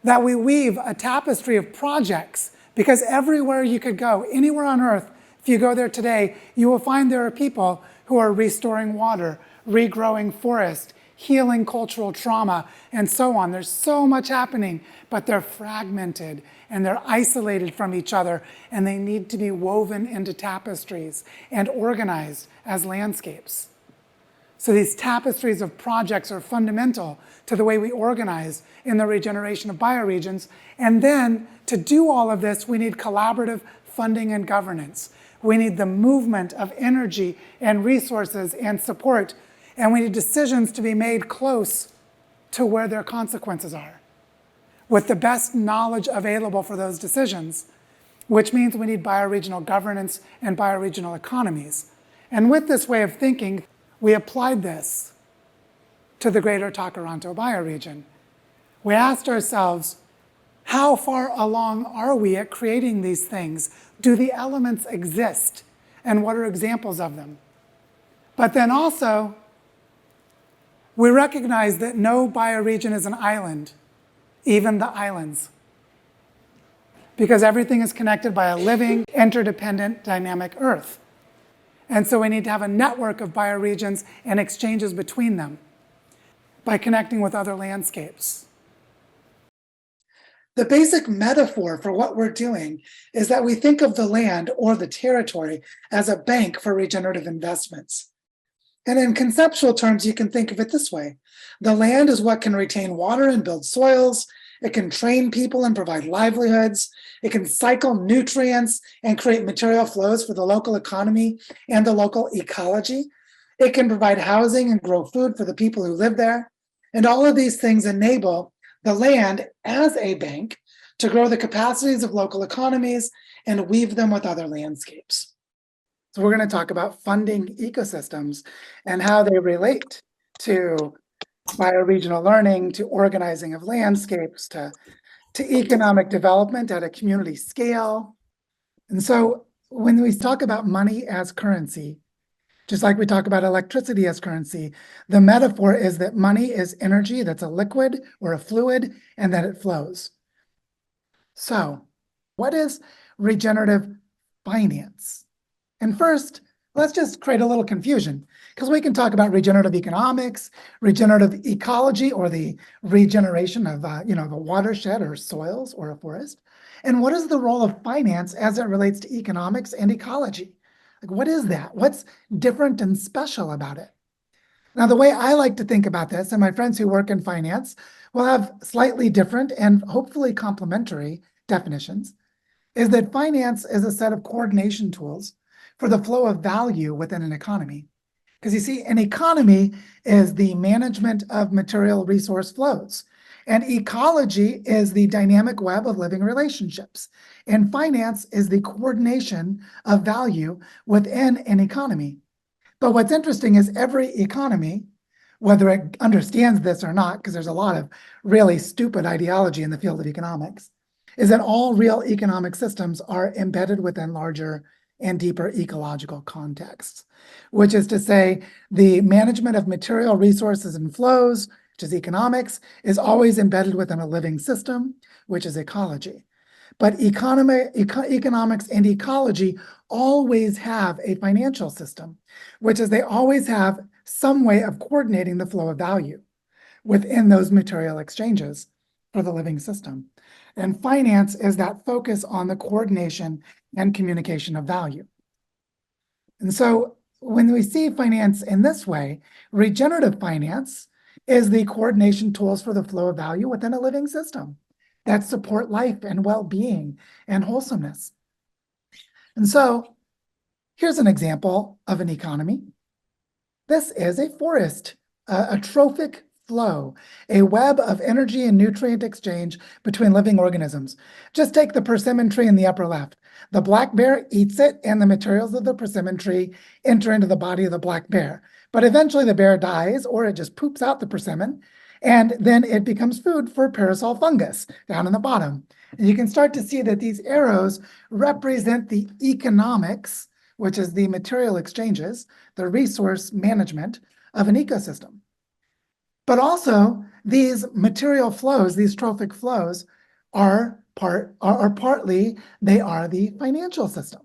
That we weave a tapestry of projects, because everywhere you could go, anywhere on Earth, if you go there today, you will find there are people who are restoring water, regrowing forest, healing cultural trauma, and so on. There's so much happening, but they're fragmented and they're isolated from each other, and they need to be woven into tapestries and organized as landscapes. So these tapestries of projects are fundamental to the way we organize in the regeneration of bioregions. And then to do all of this, we need collaborative funding and governance. We need the movement of energy and resources and support, and we need decisions to be made close to where their consequences are, with the best knowledge available for those decisions, which means we need bioregional governance and bioregional economies. And with this way of thinking, we applied this to the greater Takaranto bioregion. We asked ourselves, how far along are we at creating these things? Do the elements exist? And what are examples of them? But then also, we recognize that no bioregion is an island, even the islands. because everything is connected by a living, interdependent, dynamic Earth. And so we need to have a network of bioregions and exchanges between them by connecting with other landscapes. The basic metaphor for what we're doing is that we think of the land or the territory as a bank for regenerative investments. And in conceptual terms, you can think of it this way. The land is what can retain water and build soils. It can train people and provide livelihoods. It can cycle nutrients and create material flows for the local economy and the local ecology. It can provide housing and grow food for the people who live there. And all of these things enable the land as a bank to grow the capacities of local economies and weave them with other landscapes. So we're going to talk about funding ecosystems and how they relate to bioregional learning, to organizing of landscapes, to economic development at a community scale. And so when we talk about money as currency, just like we talk about electricity as currency, the metaphor is that money is energy that's a liquid or a fluid and that it flows. So what is regenerative finance? And first, let's just create a little confusion, because we can talk about regenerative economics, regenerative ecology, or the regeneration of the watershed or soils or a forest. And what is the role of finance as it relates to economics and ecology? Like, what is that? What's different and special about it? Now, the way I like to think about this, and my friends who work in finance will have slightly different and hopefully complementary definitions, is that finance is a set of coordination tools for the flow of value within an economy. Because you see, an economy is the management of material resource flows, and ecology is the dynamic web of living relationships. And finance is the coordination of value within an economy. But what's interesting is every economy, whether it understands this or not, because there's a lot of really stupid ideology in the field of economics, is that all real economic systems are embedded within larger and deeper ecological contexts, which is to say the management of material resources and flows, which is economics, is always embedded within a living system, which is ecology. But economics and ecology always have a financial system, which is they always have some way of coordinating the flow of value within those material exchanges for the living system. And finance is that focus on the coordination and communication of value. And so when we see finance in this way, regenerative finance is the coordination tools for the flow of value within a living system that support life and well-being and wholesomeness. And so here's an example of an economy. This is a forest, a trophic flow, a web of energy and nutrient exchange between living organisms. Just take the persimmon tree in the upper left. The black bear eats it, and the materials of the persimmon tree enter into the body of the black bear. But eventually the bear dies, or it just poops out the persimmon, and then it becomes food for parasol fungus down in the bottom. And you can start to see that these arrows represent the economics, which is the material exchanges, the resource management of an ecosystem. But also, these material flows, these trophic flows, are partly the financial system,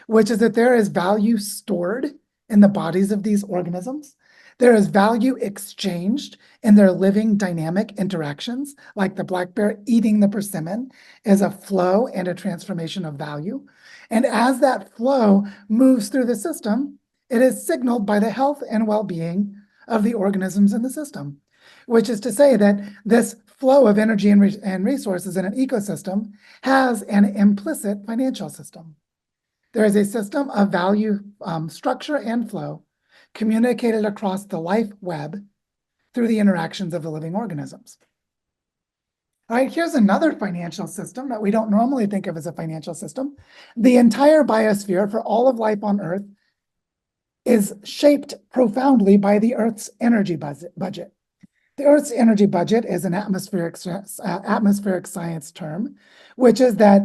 which is that there is value stored in the bodies of these organisms. There is value exchanged in their living dynamic interactions, like the black bear eating the persimmon is a flow and a transformation of value. And as that flow moves through the system, it is signaled by the health and well-being of the organisms in the system, which is to say that this flow of energy and resources in an ecosystem has an implicit financial system. There is a system of value structure and flow communicated across the life web through the interactions of the living organisms. All right, here's another financial system that we don't normally think of as a financial system. The entire biosphere for all of life on Earth is shaped profoundly by the Earth's energy budget. The Earth's energy budget is an atmospheric science term, which is that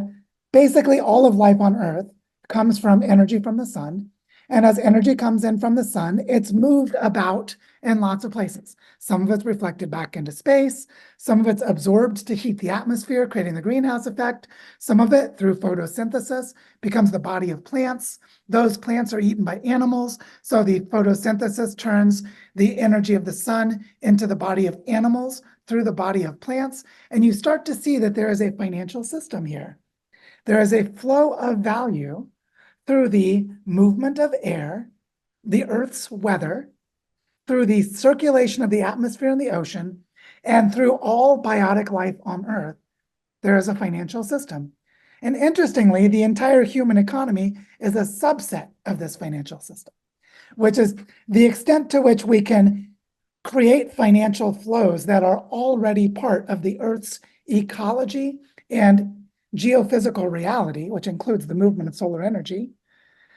basically all of life on Earth comes from energy from the sun, And as energy comes in from the sun, it's moved about in lots of places. Some of it's reflected back into space. Some of it's absorbed to heat the atmosphere, creating the greenhouse effect. Some of it, through photosynthesis, becomes the body of plants. Those plants are eaten by animals. So the photosynthesis turns the energy of the sun into the body of animals through the body of plants. And you start to see that there is a financial system here. There is a flow of value through the movement of air, the Earth's weather, through the circulation of the atmosphere and the ocean, and through all biotic life on Earth, there is a financial system. And interestingly, the entire human economy is a subset of this financial system, which is the extent to which we can create financial flows that are already part of the Earth's ecology and geophysical reality, which includes the movement of solar energy,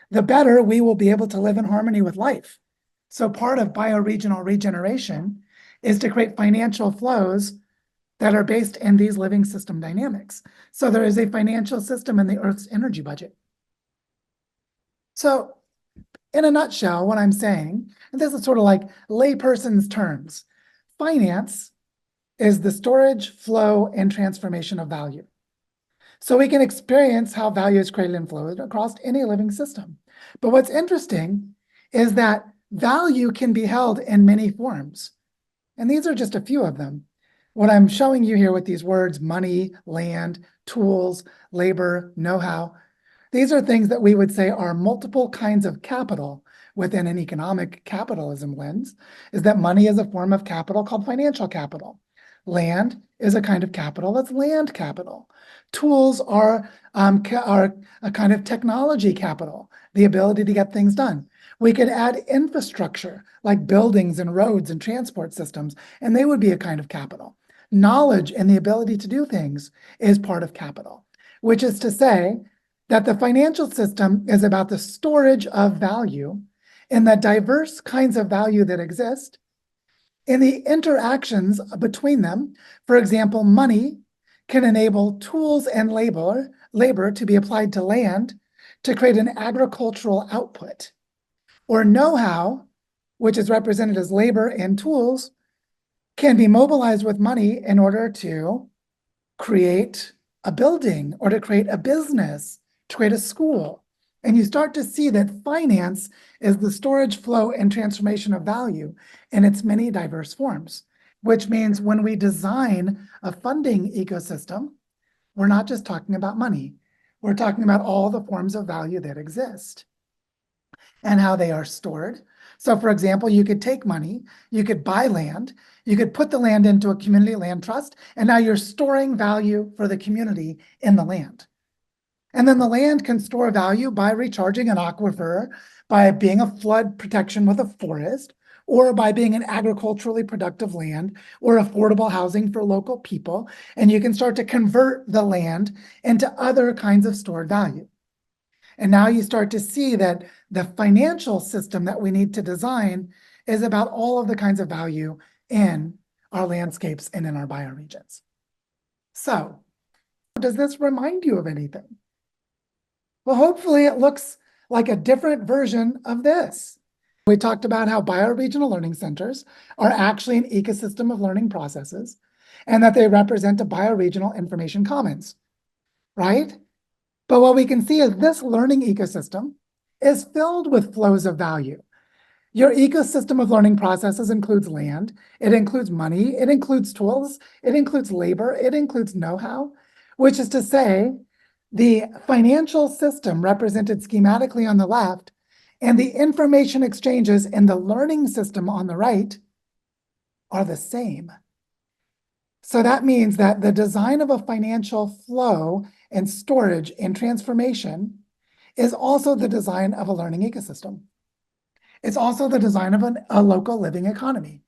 the better we will be able to live in harmony with life. So part of bioregional regeneration is to create financial flows that are based in these living system dynamics. So there is a financial system in the Earth's energy budget. So in a nutshell, what I'm saying, and this is sort of like layperson's terms, finance is the storage, flow, and transformation of value. So we can experience how value is created and flowed across any living system. But what's interesting is that value can be held in many forms. And these are just a few of them. What I'm showing you here with these words, money, land, tools, labor, know-how, these are things that we would say are multiple kinds of capital within an economic capitalism lens, is that money is a form of capital called financial capital. Land is a kind of capital that's land capital. Tools are a kind of technology capital, the ability to get things done. We could add infrastructure like buildings and roads and transport systems, and they would be a kind of capital. Knowledge and the ability to do things is part of capital, which is to say that the financial system is about the storage of value in the diverse kinds of value that exist, in the interactions between them. For example, money can enable tools and labor to be applied to land to create an agricultural output. Or know-how, which is represented as labor and tools, can be mobilized with money in order to create a building or to create a business, to create a school. And you start to see that finance is the storage, flow, and transformation of value in its many diverse forms, which means when we design a funding ecosystem, we're not just talking about money. We're talking about all the forms of value that exist and how they are stored. So for example, you could take money, you could buy land, you could put the land into a community land trust, and now you're storing value for the community in the land. And then the land can store value by recharging an aquifer, by being a flood protection with a forest, or by being an agriculturally productive land, or affordable housing for local people. And you can start to convert the land into other kinds of stored value. And now you start to see that the financial system that we need to design is about all of the kinds of value in our landscapes and in our bioregions. So, does this remind you of anything? Well, hopefully it looks like a different version of this. We talked about how bioregional learning centers are actually an ecosystem of learning processes and that they represent a bioregional information commons, right? But what we can see is this learning ecosystem is filled with flows of value. Your ecosystem of learning processes includes land, it includes money, it includes tools, it includes labor, it includes know-how, which is to say, the financial system represented schematically on the left and the information exchanges in the learning system on the right are the same. So that means that the design of a financial flow and storage and transformation is also the design of a learning ecosystem. It's also the design of a local living economy.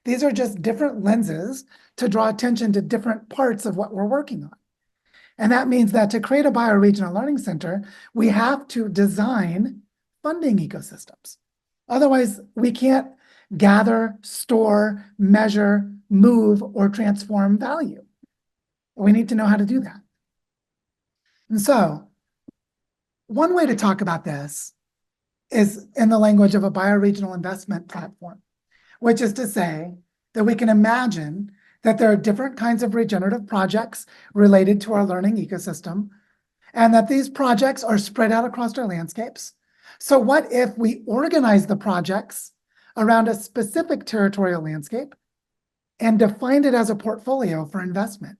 These are just different lenses to draw attention to different parts of what we're working on. And that means that to create a bioregional learning center, we have to design funding ecosystems. Otherwise, we can't gather, store, measure, move, or transform value. We need to know how to do that. And so, one way to talk about this is in the language of a bioregional investment platform, which is to say that we can imagine that there are different kinds of regenerative projects related to our learning ecosystem, and that these projects are spread out across our landscapes. So what if we organize the projects around a specific territorial landscape and defined it as a portfolio for investment?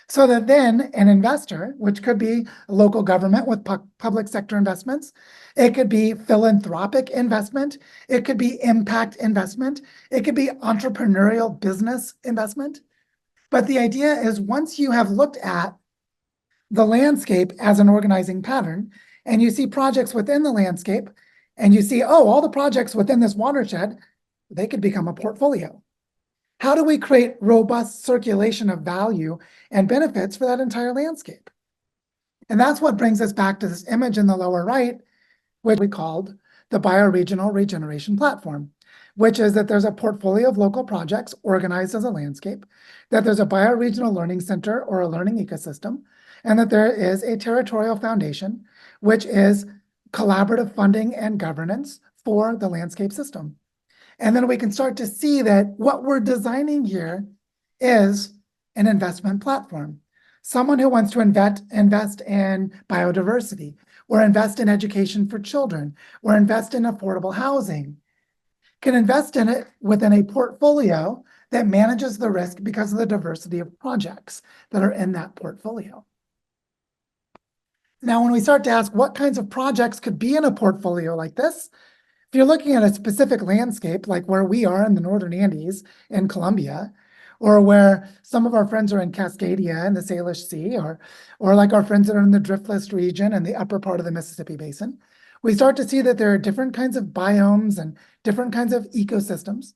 So that then an investor, which could be a local government with public sector investments, it could be philanthropic investment, it could be impact investment, it could be entrepreneurial business investment. But the idea is once you have looked at the landscape as an organizing pattern, and you see projects within the landscape, and you see, oh, all the projects within this watershed, they could become a portfolio. How do we create robust circulation of value and benefits for that entire landscape? And that's what brings us back to this image in the lower right, which we called the Bioregional Regeneration Platform, which is that there's a portfolio of local projects organized as a landscape, that there's a bioregional learning center or a learning ecosystem, and that there is a territorial foundation, which is collaborative funding and governance for the landscape system. And then we can start to see that what we're designing here is an investment platform. Someone who wants to invest in biodiversity, or invest in education for children, or invest in affordable housing, can invest in it within a portfolio that manages the risk because of the diversity of projects that are in that portfolio. Now, when we start to ask what kinds of projects could be in a portfolio like this, if you're looking at a specific landscape, like where we are in the Northern Andes in Colombia, or where some of our friends are in Cascadia in the Salish Sea, or like our friends that are in the Driftless region and the upper part of the Mississippi Basin, we start to see that there are different kinds of biomes and different kinds of ecosystems,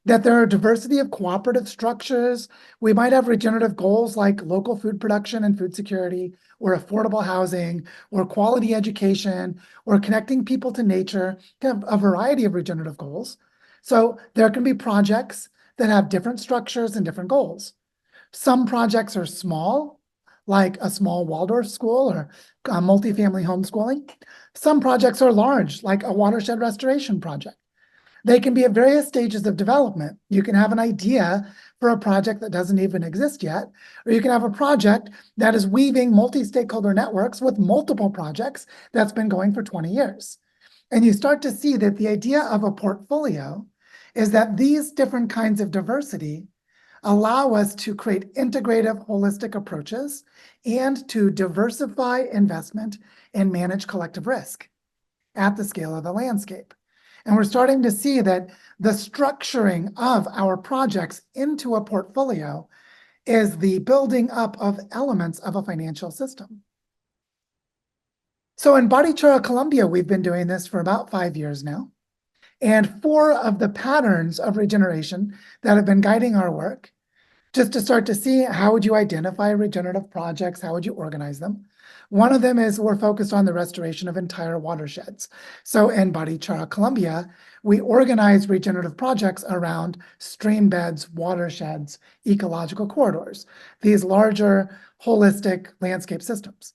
that there are diversity of cooperative structures. We might have regenerative goals like local food production and food security, or affordable housing, or quality education, or connecting people to nature, kind of a variety of regenerative goals. So there can be projects that have different structures and different goals. Some projects are small, like a small Waldorf school or multifamily homeschooling. Some projects are large, like a watershed restoration project. They can be at various stages of development. You can have an idea for a project that doesn't even exist yet, or you can have a project that is weaving multi-stakeholder networks with multiple projects that's been going for 20 years. And you start to see that the idea of a portfolio is that these different kinds of diversity allow us to create integrative, holistic approaches and to diversify investment and manage collective risk at the scale of the landscape. And we're starting to see that the structuring of our projects into a portfolio is the building up of elements of a financial system. So in Barichara, Colombia, we've been doing this for about 5 years now. And 4 of the patterns of regeneration that have been guiding our work, just to start to see how would you identify regenerative projects, how would you organize them? One of them is we're focused on the restoration of entire watersheds. So in Barichara, Colombia, we organize regenerative projects around stream beds, watersheds, ecological corridors, these larger holistic landscape systems.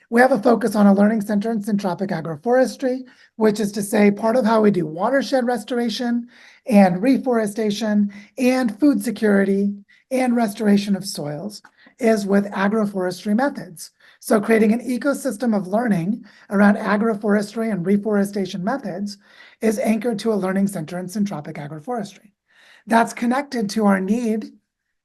We have a focus on a learning center in syntropic agroforestry, which is to say part of how we do watershed restoration and reforestation and food security and restoration of soils is with agroforestry methods. So creating an ecosystem of learning around agroforestry and reforestation methods is anchored to a learning center in syntropic agroforestry. That's connected to our need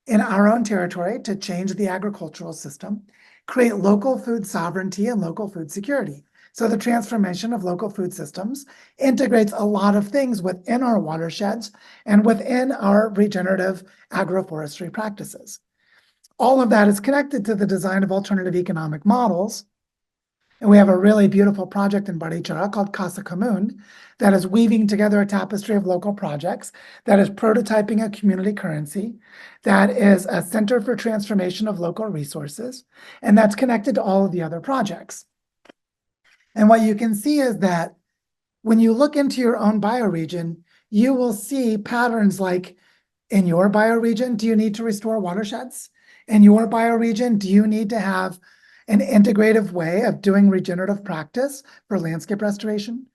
in our own territory to change the agricultural system, create local food sovereignty and local food security. So the transformation of local food systems integrates a lot of things within our watersheds and within our regenerative agroforestry practices. All of that is connected to the design of alternative economic models. And we have a really beautiful project in Barichara called Casa Común that is weaving together a tapestry of local projects, that is prototyping a community currency, that is a center for transformation of local resources, and that's connected to all of the other projects. And what you can see is that when you look into your own bioregion, you will see patterns like, in your bioregion, do you need to restore watersheds? In your bioregion, do you need to have an integrative way of doing regenerative practice for landscape restoration?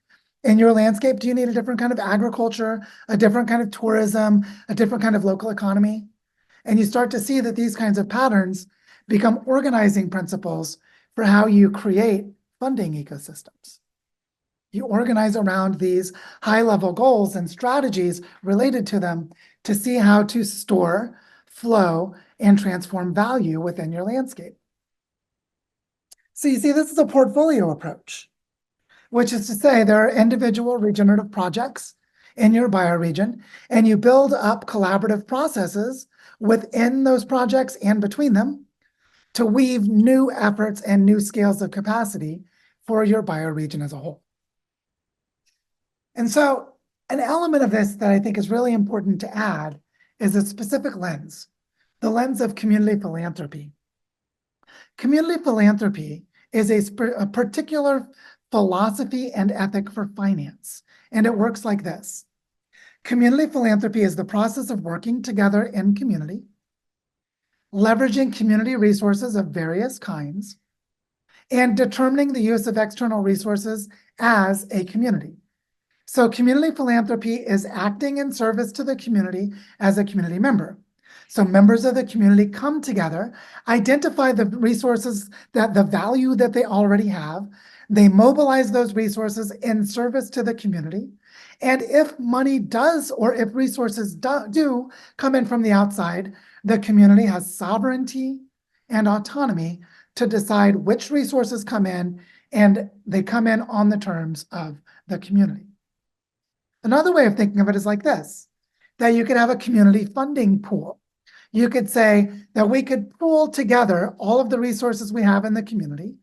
In your landscape, do you need a different kind of agriculture, a different kind of tourism, a different kind of local economy? And you start to see that these kinds of patterns become organizing principles for how you create funding ecosystems. You organize around these high-level goals and strategies related to them to see how to store, flow, and transform value within your landscape. So you see, this is a portfolio approach, which is to say there are individual regenerative projects in your bioregion, and you build up collaborative processes within those projects and between them to weave new efforts and new scales of capacity for your bioregion as a whole. And so an element of this that I think is really important to add is a specific lens, the lens of community philanthropy. Community philanthropy is a particular philosophy and ethic for finance, and it works like this. Community philanthropy is the process of working together in community, leveraging community resources of various kinds, and determining the use of external resources as a community. So community philanthropy is acting in service to the community as a community member. So members of the community come together, identify the resources, the value that they already have. They mobilize those resources in service to the community. And if money does, or if resources do come in from the outside, the community has sovereignty and autonomy to decide which resources come in, and they come in on the terms of the community. Another way of thinking of it is like this, that you could have a community funding pool. You could say that we could pool together all of the resources we have in the community.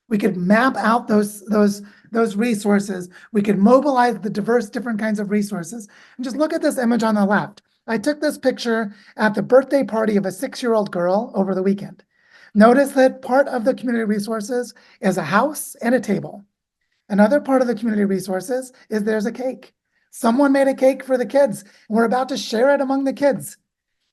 We could map out those resources. We could mobilize the diverse different kinds of resources. And just look at this image on the left. I took this picture at the birthday party of a 6-year-old girl over the weekend. Notice that part of the community resources is a house and a table. Another part of the community resources is there's a cake. Someone made a cake for the kids, and we're about to share it among the kids.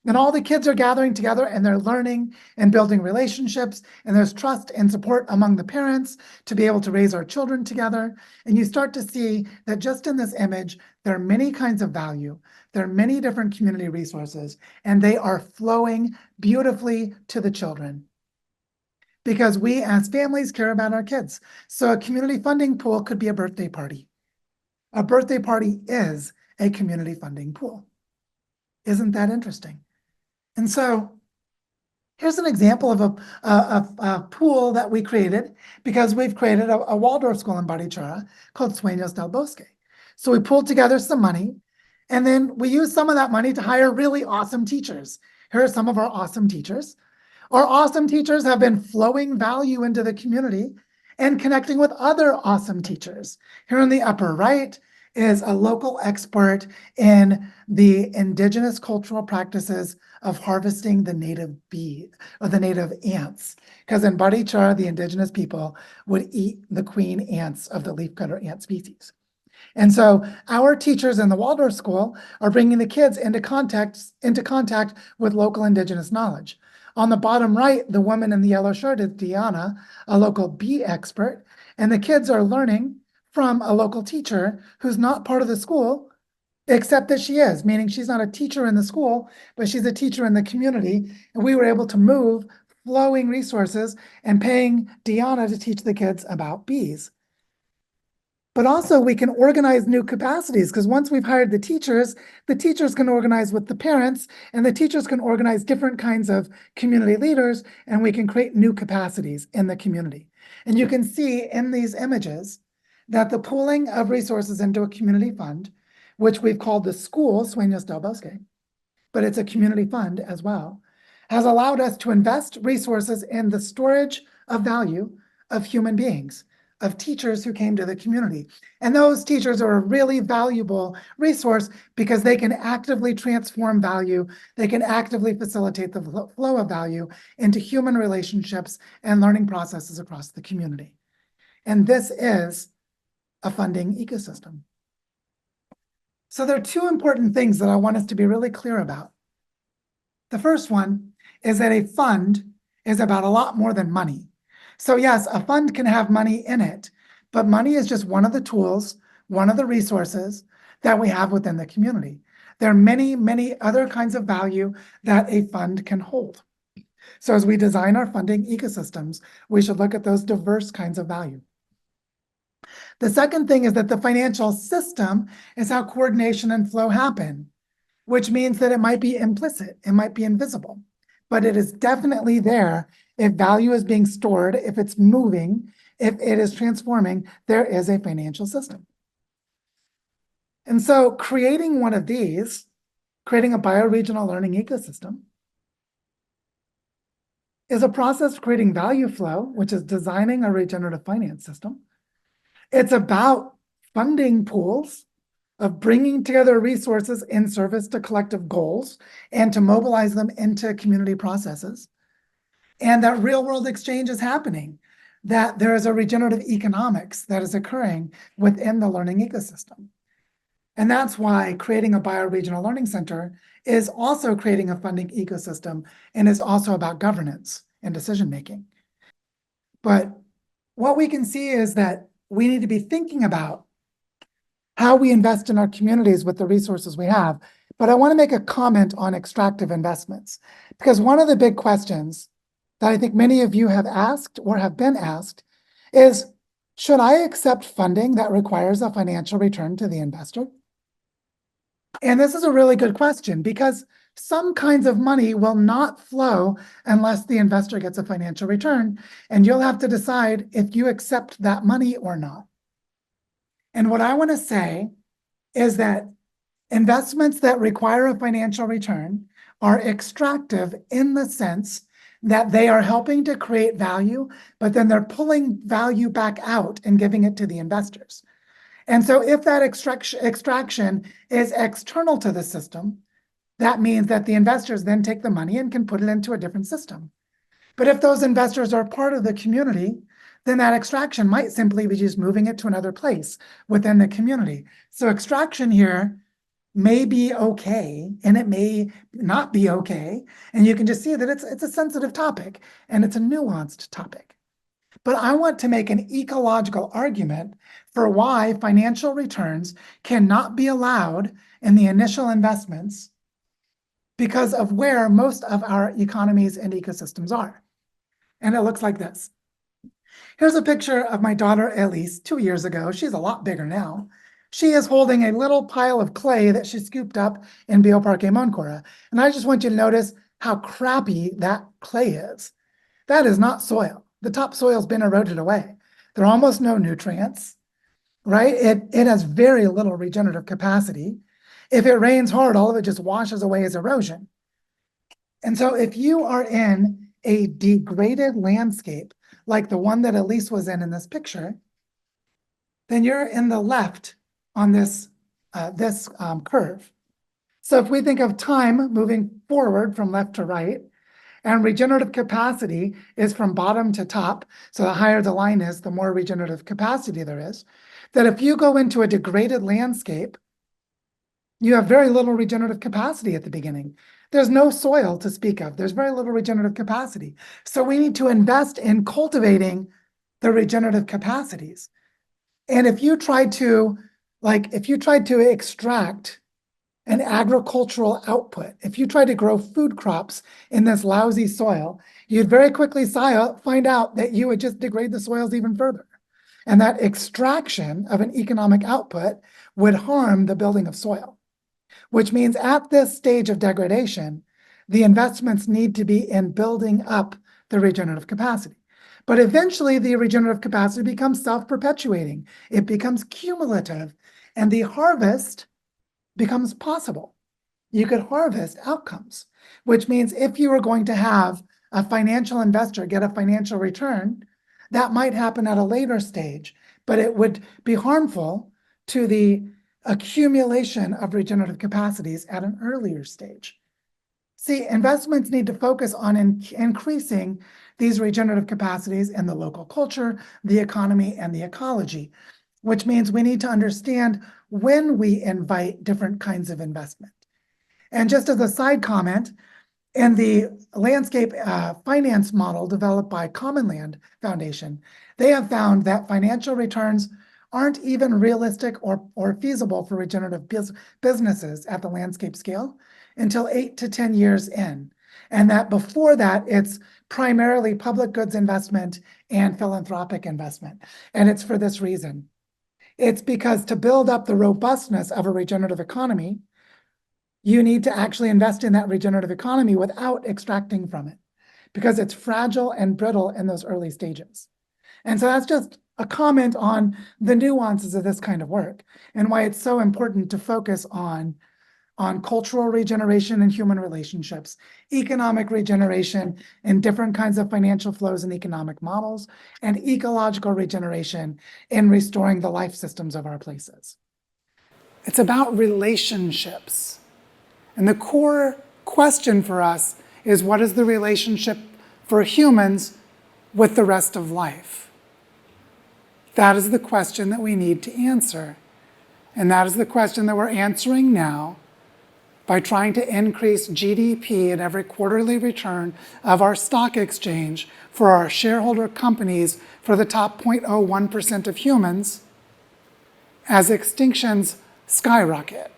And all the kids are gathering together, and they're learning and building relationships, and there's trust and support among the parents to be able to raise our children together. And you start to see that just in this image, there are many kinds of value. There are many different community resources, and they are flowing beautifully to the children, because we as families care about our kids. So a community funding pool could be a birthday party. A birthday party is a community funding pool. Isn't that interesting? And so here's an example of a pool that we created, because we've created a Waldorf school in Barichara called Sueños del Bosque. So we pulled together some money, and then we used some of that money to hire really awesome teachers. Here are some of our awesome teachers. Our awesome teachers have been flowing value into the community and connecting with other awesome teachers. Here in the upper right is a local expert in the indigenous cultural practices of harvesting the native bee or the native ants. Because in Barichara, the indigenous people would eat the queen ants of the leafcutter ant species. And so our teachers in the Waldorf School are bringing the kids into contact with local indigenous knowledge. On the bottom right, the woman in the yellow shirt is Diana, a local bee expert, and the kids are learning from a local teacher who's not part of the school, except that she is, meaning she's not a teacher in the school, but she's a teacher in the community. And we were able to move flowing resources and paying Diana to teach the kids about bees. But also we can organize new capacities, because once we've hired the teachers can organize with the parents, and the teachers can organize different kinds of community leaders, and we can create new capacities in the community. And you can see in these images that the pooling of resources into a community fund, which we've called the school, Sueños del Bosque, but it's a community fund as well, has allowed us to invest resources in the storage of value of human beings, of teachers who came to the community. And those teachers are a really valuable resource because they can actively transform value. They can actively facilitate the flow of value into human relationships and learning processes across the community. And this is a funding ecosystem. So there are two important things that I want us to be really clear about. The first one is that a fund is about a lot more than money. So yes, a fund can have money in it, but money is just one of the tools one of the resources that we have within the community. There are many, many other kinds of value that a fund can hold. So as we design our funding ecosystems, we should look at those diverse kinds of value. The second thing is that the financial system is how coordination and flow happen, which means that it might be implicit, it might be invisible, but it is definitely there. If value is being stored, if it's moving, if it is transforming, there is a financial system. And so creating one of these, creating a bioregional learning ecosystem, is a process of creating value flow, which is designing a regenerative finance system. It's about funding pools of bringing together resources in service to collective goals and to mobilize them into community processes. And that real world exchange is happening, that there is a regenerative economics that is occurring within the learning ecosystem. And that's why creating a bioregional learning center is also creating a funding ecosystem and is also about governance and decision making. But what we can see is that we need to be thinking about how we invest in our communities with the resources we have. But I want to make a comment on extractive investments, because one of the big questions that I think many of you have asked or have been asked is, should I accept funding that requires a financial return to the investor? And this is a really good question, because some kinds of money will not flow unless the investor gets a financial return, and you'll have to decide if you accept that money or not. And what I want to say is that investments that require a financial return are extractive in the sense that they are helping to create value, but then they're pulling value back out and giving it to the investors. And so if that extraction is external to the system, that means that the investors then take the money and can put it into a different system. But if those investors are part of the community, then that extraction might simply be just moving it to another place within the community. So extraction here may be okay, and it may not be okay. And you can just see that it's a sensitive topic, and it's a nuanced topic. But I want to make an ecological argument for why financial returns cannot be allowed in the initial investments because of where most of our economies and ecosystems are. And it looks like this. Here's a picture of my daughter, Elise, 2 years ago. She's a lot bigger now. She is holding a little pile of clay that she scooped up in Bioparque Moncora. And I just want you to notice how crappy that clay is. That is not soil. The topsoil's been eroded away. There are almost no nutrients, right? It has very little regenerative capacity. If it rains hard, all of it just washes away as erosion. And so if you are in a degraded landscape, like the one that Elise was in this picture, then you're in the left on this curve. So if we think of time moving forward from left to right, and regenerative capacity is from bottom to top, so the higher the line is, the more regenerative capacity there is, that if you go into a degraded landscape, you have very little regenerative capacity at the beginning. There's no soil to speak of. There's very little regenerative capacity. So we need to invest in cultivating the regenerative capacities. And if you tried to extract an agricultural output, if you tried to grow food crops in this lousy soil, you'd very quickly find out that you would just degrade the soils even further. And that extraction of an economic output would harm the building of soil, which means at this stage of degradation, the investments need to be in building up the regenerative capacity. But eventually the regenerative capacity becomes self-perpetuating. It becomes cumulative, and the harvest becomes possible. You could harvest outcomes, which means if you were going to have a financial investor get a financial return, that might happen at a later stage, but it would be harmful to the accumulation of regenerative capacities at an earlier stage. See, investments need to focus on increasing these regenerative capacities in the local culture, the economy, and the ecology, which means we need to understand when we invite different kinds of investment. And just as a side comment, in the landscape finance model developed by Common Land Foundation, they have found that financial returns aren't even realistic or feasible for regenerative businesses at the landscape scale until 8 to 10 years in. And that before that, it's primarily public goods investment and philanthropic investment. And it's for this reason. It's because to build up the robustness of a regenerative economy, you need to actually invest in that regenerative economy without extracting from it, because it's fragile and brittle in those early stages. And so that's just a comment on the nuances of this kind of work and why it's so important to focus on cultural regeneration and human relationships, economic regeneration and different kinds of financial flows and economic models, and ecological regeneration in restoring the life systems of our places. It's about relationships. And the core question for us is, what is the relationship for humans with the rest of life? That is the question that we need to answer. And that is the question that we're answering now by trying to increase GDP at every quarterly return of our stock exchange for our shareholder companies for the top 0.01% of humans as extinctions skyrocket.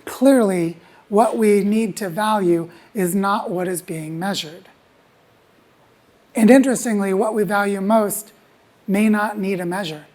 Clearly, what we need to value is not what is being measured. And interestingly, what we value most may not need a measure.